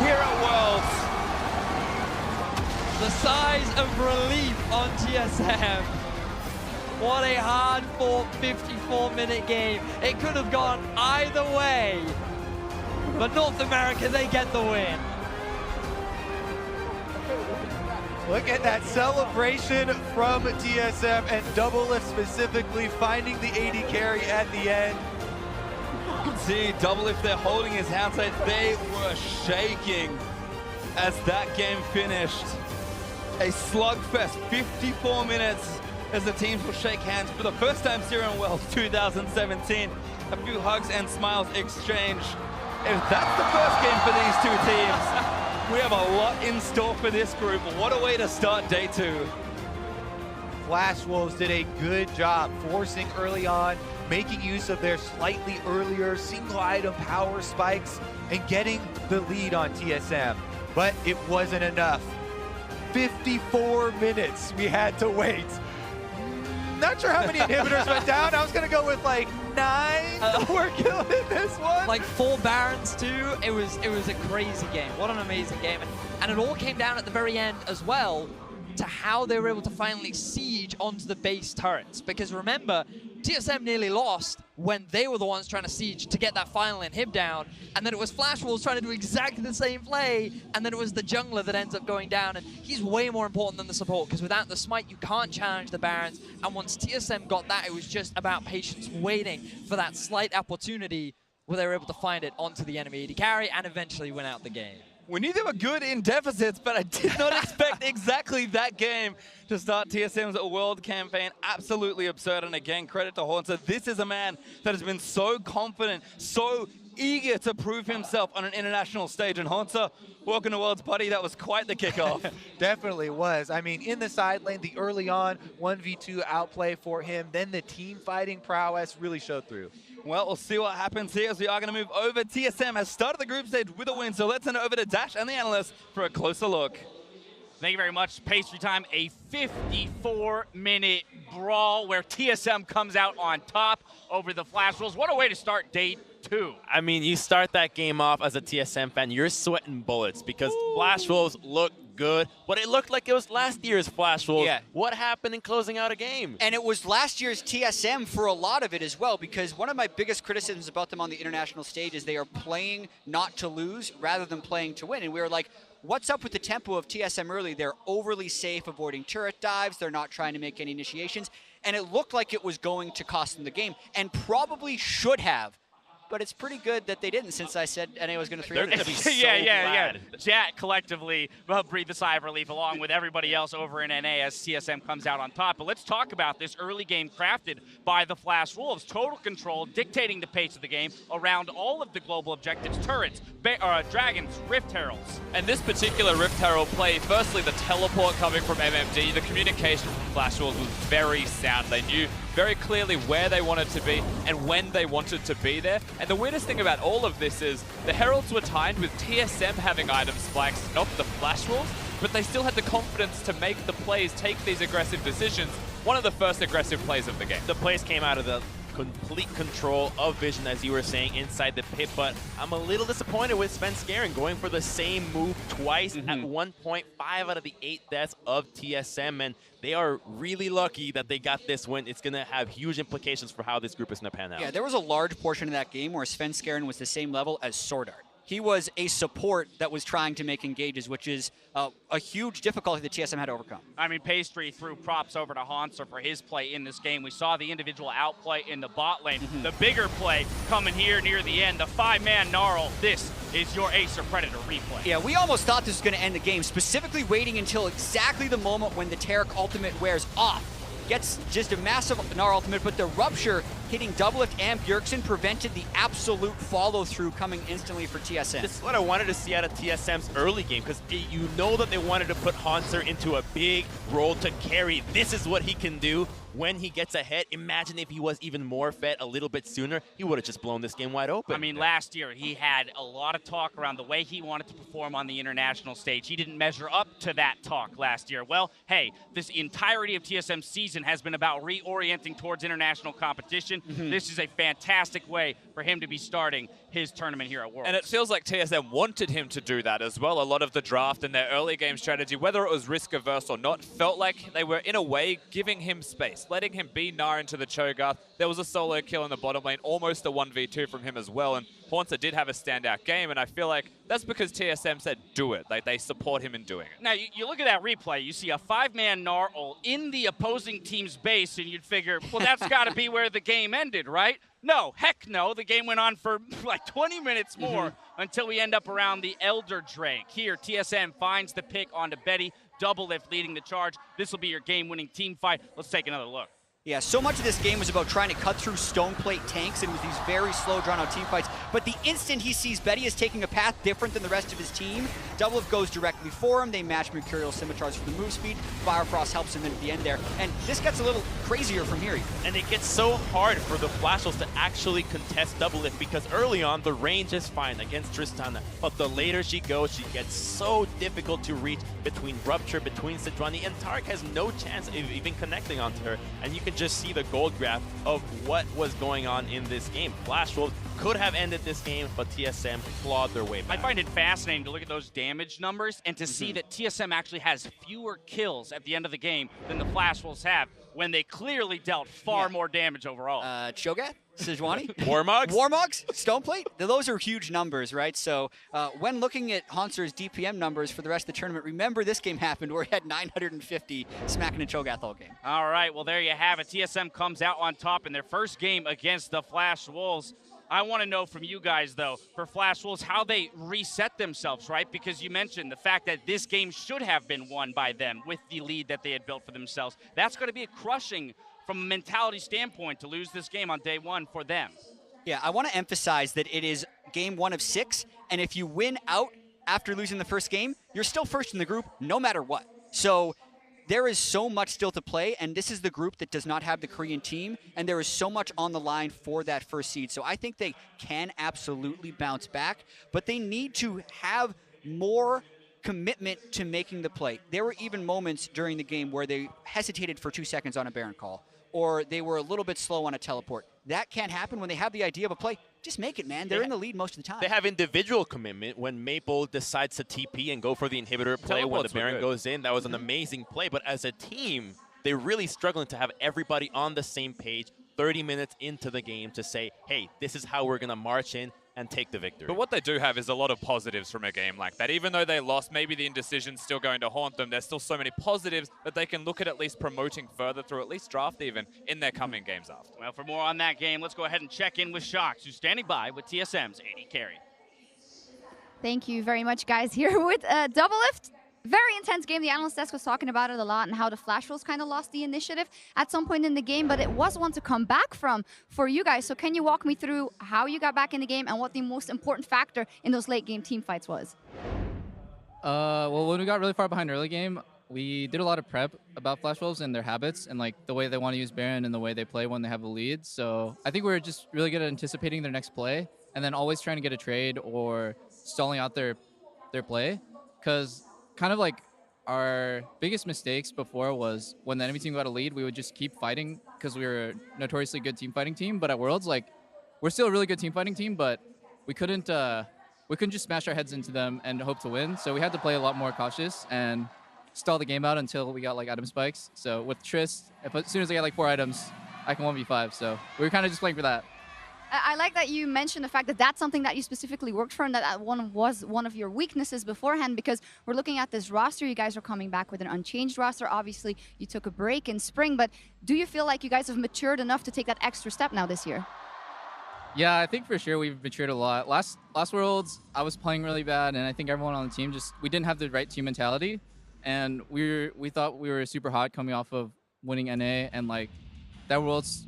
B: here at Worlds.
C: The size of relief on TSM. What a hard-fought 54-minute game. It could have gone either way. But North America, they get the win.
A: Look at that celebration from TSM and Doublelift specifically finding the AD carry at the end.
B: You can see Doublelift there holding his hands out. They were shaking as that game finished. A slugfest, 54 minutes as the teams will shake hands for the first time here in Worlds 2017. A few hugs and smiles exchanged. If that's the first game for these two teams, we have a lot in store for this group. What a way to start day 2.
A: Flash Wolves did a good job forcing early on, making use of their slightly earlier single item power spikes and getting the lead on TSM. But it wasn't enough. 54 minutes we had to wait. Not sure how many inhibitors went down. I was gonna go with like 9. We're killing this one.
C: Like 4 Barons too. It was a crazy game. What an amazing game. And it all came down at the very end as well to how they were able to finally siege onto the base turrets. Because remember, TSM nearly lost when they were the ones trying to siege to get that final inhib down, and then it was Flash Wolves trying to do exactly the same play, and then it was the jungler that ends up going down, and he's way more important than the support, because without the smite, you can't challenge the Barons, and once TSM got that, it was just about patience, waiting for that slight opportunity where they were able to find it onto the enemy AD carry, and eventually win out the game.
B: We knew they were good in deficits, but I did not expect exactly that game to start TSM's World campaign. Absolutely absurd, and again, credit to Haunter. This is a man that has been so confident, so eager to prove himself on an international stage. And Haunter, welcome to Worlds, buddy. That was quite the kickoff.
A: Definitely was. I mean, in the side lane, the early on 1v2 outplay for him, then the team fighting prowess really showed through.
B: Well, we'll see what happens here as we are going to move over. TSM has started the group stage with a win, so let's send it over to Dash and the analysts for a closer look.
D: Thank you very much. Pastry time, a 54-minute brawl where TSM comes out on top over the Flash Wolves. What a way to start day 2.
E: I mean, you start that game off as a TSM fan, you're sweating bullets because Flash Wolves look good, but it looked like it was last year's Flash Wolves.
F: Yeah.
E: What happened in closing out a game?
F: And it was last year's TSM for a lot of it as well, because one of my biggest criticisms about them on the international stage is they are playing not to lose rather than playing to win. And we were like, what's up with the tempo of TSM early? They're overly safe, avoiding turret dives. They're not trying to make any initiations. And it looked like it was going to cost them the game, and probably should have. But it's pretty good that they didn't, since I said NA was going to 3-0.
E: They're going to be so
D: yeah.
E: glad.
D: Jat collectively breathed a sigh of relief along with everybody else over in NA as TSM comes out on top. But let's talk about this early game crafted by the Flash Wolves. Total control, dictating the pace of the game around all of the global objectives, turrets, dragons, Rift Heralds.
G: And this particular Rift Herald play, firstly the teleport coming from MMD, the communication from Flash Wolves was very sound. They knew very clearly where they wanted to be and when they wanted to be there. And the weirdest thing about all of this is the Heralds were timed with TSM having item spikes, not the Flash Wolves, but they still had the confidence to make the plays, take these aggressive decisions. One of the first aggressive plays of the game.
E: The plays came out of the complete control of vision, as you were saying, inside the pit, but I'm a little disappointed with Svenskeren going for the same move twice at 1.5 out of the 8 deaths of TSM, and they are really lucky that they got this win. It's going to have huge implications for how this group is going to pan out.
F: Yeah, there was a large portion of that game where Svenskeren was the same level as Swordart. He was a support that was trying to make engages, which is a huge difficulty that TSM had to overcome.
D: I mean, Pastry threw props over to Hanser for his play in this game. We saw the individual outplay in the bot lane. The bigger play coming here near the end, the 5-man Gnarl. This is your Ace or Predator replay.
F: Yeah, we almost thought this was going to end the game, specifically waiting until exactly the moment when the Taric ultimate wears off. Gets just a massive Gnar ultimate, but the Rupture hitting Doublelift and Bjergsen prevented the absolute follow-through coming instantly for TSM.
E: This is what I wanted to see out of TSM's early game, because you know that they wanted to put Hanser into a big role to carry. This is what he can do when he gets ahead. Imagine if he was even more fed a little bit sooner, he would have just blown this game wide open.
D: I mean, last year he had a lot of talk around the way he wanted to perform on the international stage. He didn't measure up to that talk last year. Well, hey, this entirety of TSM season season has been about reorienting towards international competition. This is a fantastic way for him to be starting his tournament here at Worlds.
G: And it feels like TSM wanted him to do that as well. A lot of the draft and their early game strategy, whether it was risk-averse or not, felt like they were, in a way, giving him space, letting him be Gnar into the Cho'Gath. There was a solo kill in the bottom lane, almost a 1v2 from him as well, and Haunter did have a standout game, and I feel like that's because TSM said do it. Like, they support him in doing it.
D: Now, you look at that replay, you see a 5-man Gnar ult in the opposing team's base, and you'd figure, well, that's got to be where the game ended, right? No, heck no. The game went on for like 20 minutes more until we end up around the Elder Drake. Here, TSM finds the pick onto Betty. Doublelift leading the charge. This will be your game-winning team fight. Let's take another look.
F: Yeah, so much of this game was about trying to cut through stone plate tanks and with these very slow, drawn-out team fights. But the instant he sees Betty is taking a path different than the rest of his team, Doublelift goes directly for him. They match Mercurial Scimitars for the move speed. Firefrost helps him in at the end there. And this gets a little crazier from here.
E: And it gets so hard for the Flashels to actually contest Doublelift because early on, the range is fine against Tristana. But the later she goes, she gets so difficult to reach between Rupture, between Sejuani, and Tarek has no chance of even connecting onto her. And you can just see the gold graph of what was going on in this game. Flash Wolves could have ended this game, but TSM clawed their way back.
D: I find it fascinating to look at those damage numbers and to see that TSM actually has fewer kills at the end of the game than the Flash Wolves have when they clearly dealt far more damage overall.
F: Cho'Gath? Sejuani?
E: Warmugs?
F: Warmugs? Stoneplate? Those are huge numbers, right? So when looking at Haunter's DPM numbers for the rest of the tournament, remember this game happened where he had 950 smacking a Cho'Gath all game.
D: All right, well, there you have it. TSM comes out on top in their first game against the Flash Wolves. I want to know from you guys, though, for Flash Wolves, how they reset themselves, right? Because you mentioned the fact that this game should have been won by them with the lead that they had built for themselves. That's going to be crushing from a mentality standpoint to lose this game on day one for them.
F: Yeah, I want to emphasize that it is game 1 of 6, and if you win out after losing the first game, you're still first in the group no matter what. So there is so much still to play, and this is the group that does not have the Korean team, and there is so much on the line for that first seed. So I think they can absolutely bounce back, but they need to have more commitment to making the play. There were even moments during the game where they hesitated for 2 seconds on a Baron call, or they were a little bit slow on a teleport. That can't happen when they have the idea of a play. Just make it, man. They're in the lead most of the time.
E: They have individual commitment when Maple decides to TP and go for the inhibitor play when the Baron goes in. That was an amazing play, but as a team, they're really struggling to have everybody on the same page 30 minutes into the game to say, hey, this is how we're going to march in and take the victory.
G: But what they do have is a lot of positives from a game like that. Even though they lost, maybe the indecision's still going to haunt them. There's still so many positives that they can look at least promoting further through at least draft even in their coming games after.
D: Well, for more on that game, let's go ahead and check in with Shox, who's standing by with TSM's AD carry.
H: Thank you very much, guys. Here with Doublelift. Very intense game. The analyst desk was talking about it a lot and how the Flash Wolves kind of lost the initiative at some point in the game, but it was one to come back from for you guys. So can you walk me through how you got back in the game and what the most important factor in those late game team fights was?
I: Well, when we got really far behind early game, we did a lot of prep about Flash Wolves and their habits and like the way they want to use Baron and the way they play when they have a lead. So I think we were just really good at anticipating their next play and then always trying to get a trade or stalling out their play. Because kind of like our biggest mistakes before was when the enemy team got a lead, we would just keep fighting because we were a notoriously good team fighting team. But at Worlds, like we're still a really good team fighting team, but we couldn't just smash our heads into them and hope to win. So we had to play a lot more cautious and stall the game out until we got like item spikes. So with Trist, as soon as I got like 4 items, I can 1v5. So we were kind of just playing for that.
H: I like that you mentioned the fact that that's something that you specifically worked for and that was one of your weaknesses beforehand, because we're looking at this roster. You guys are coming back with an unchanged roster. Obviously, you took a break in spring, but do you feel like you guys have matured enough to take that extra step now this year?
I: Yeah, I think for sure we've matured a lot. Last Worlds, I was playing really bad, and I think everyone on the team we didn't have the right team mentality, and we thought we were super hot coming off of winning NA, and like that Worlds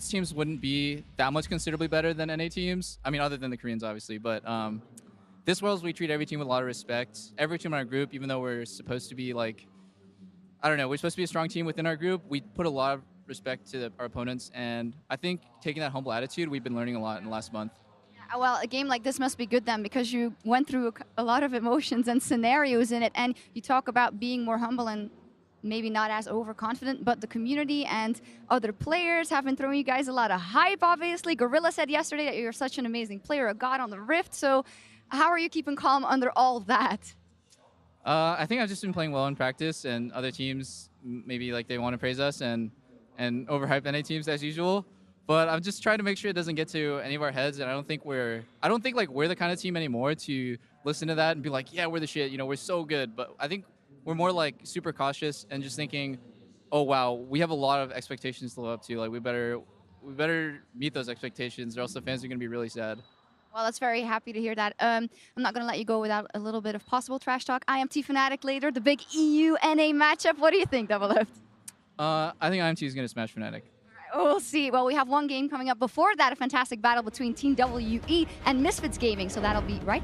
I: teams wouldn't be that much considerably better than NA teams. I mean, other than the Koreans, obviously. But this Worlds, we treat every team with a lot of respect. Every team in our group, even though we're supposed to be like, I don't know, we're supposed to be a strong team within our group, we put a lot of respect to our opponents. And I think taking that humble attitude, we've been learning a lot in the last month.
H: Well, a game like this must be good then, because you went through a lot of emotions and scenarios in it, and you talk about being more humble and maybe not as overconfident, but the community and other players have been throwing you guys a lot of hype, obviously. Gorilla said yesterday that you're such an amazing player, a god on the Rift. So how are you keeping calm under all of that?
I: I think I've just been playing well in practice, and other teams maybe like they want to praise us and overhype NA teams as usual. But I'm just trying to make sure it doesn't get to any of our heads, and I don't think like we're the kind of team anymore to listen to that and be like, yeah, we're the shit, you know, we're so good. But I think we're more like super cautious and just thinking, oh wow, we have a lot of expectations to live up to. Like we better meet those expectations, or else the fans are gonna be really sad.
H: Well, that's very happy to hear that. I'm not going to let you go without a little bit of possible trash talk. IMT Fnatic later, the big EU-NA matchup. What do you think, Double Lift?
I: I think IMT is going to smash Fnatic.
H: We'll see. Well, we have one game coming up before that, a fantastic battle between Team WE and Misfits Gaming. So that'll be right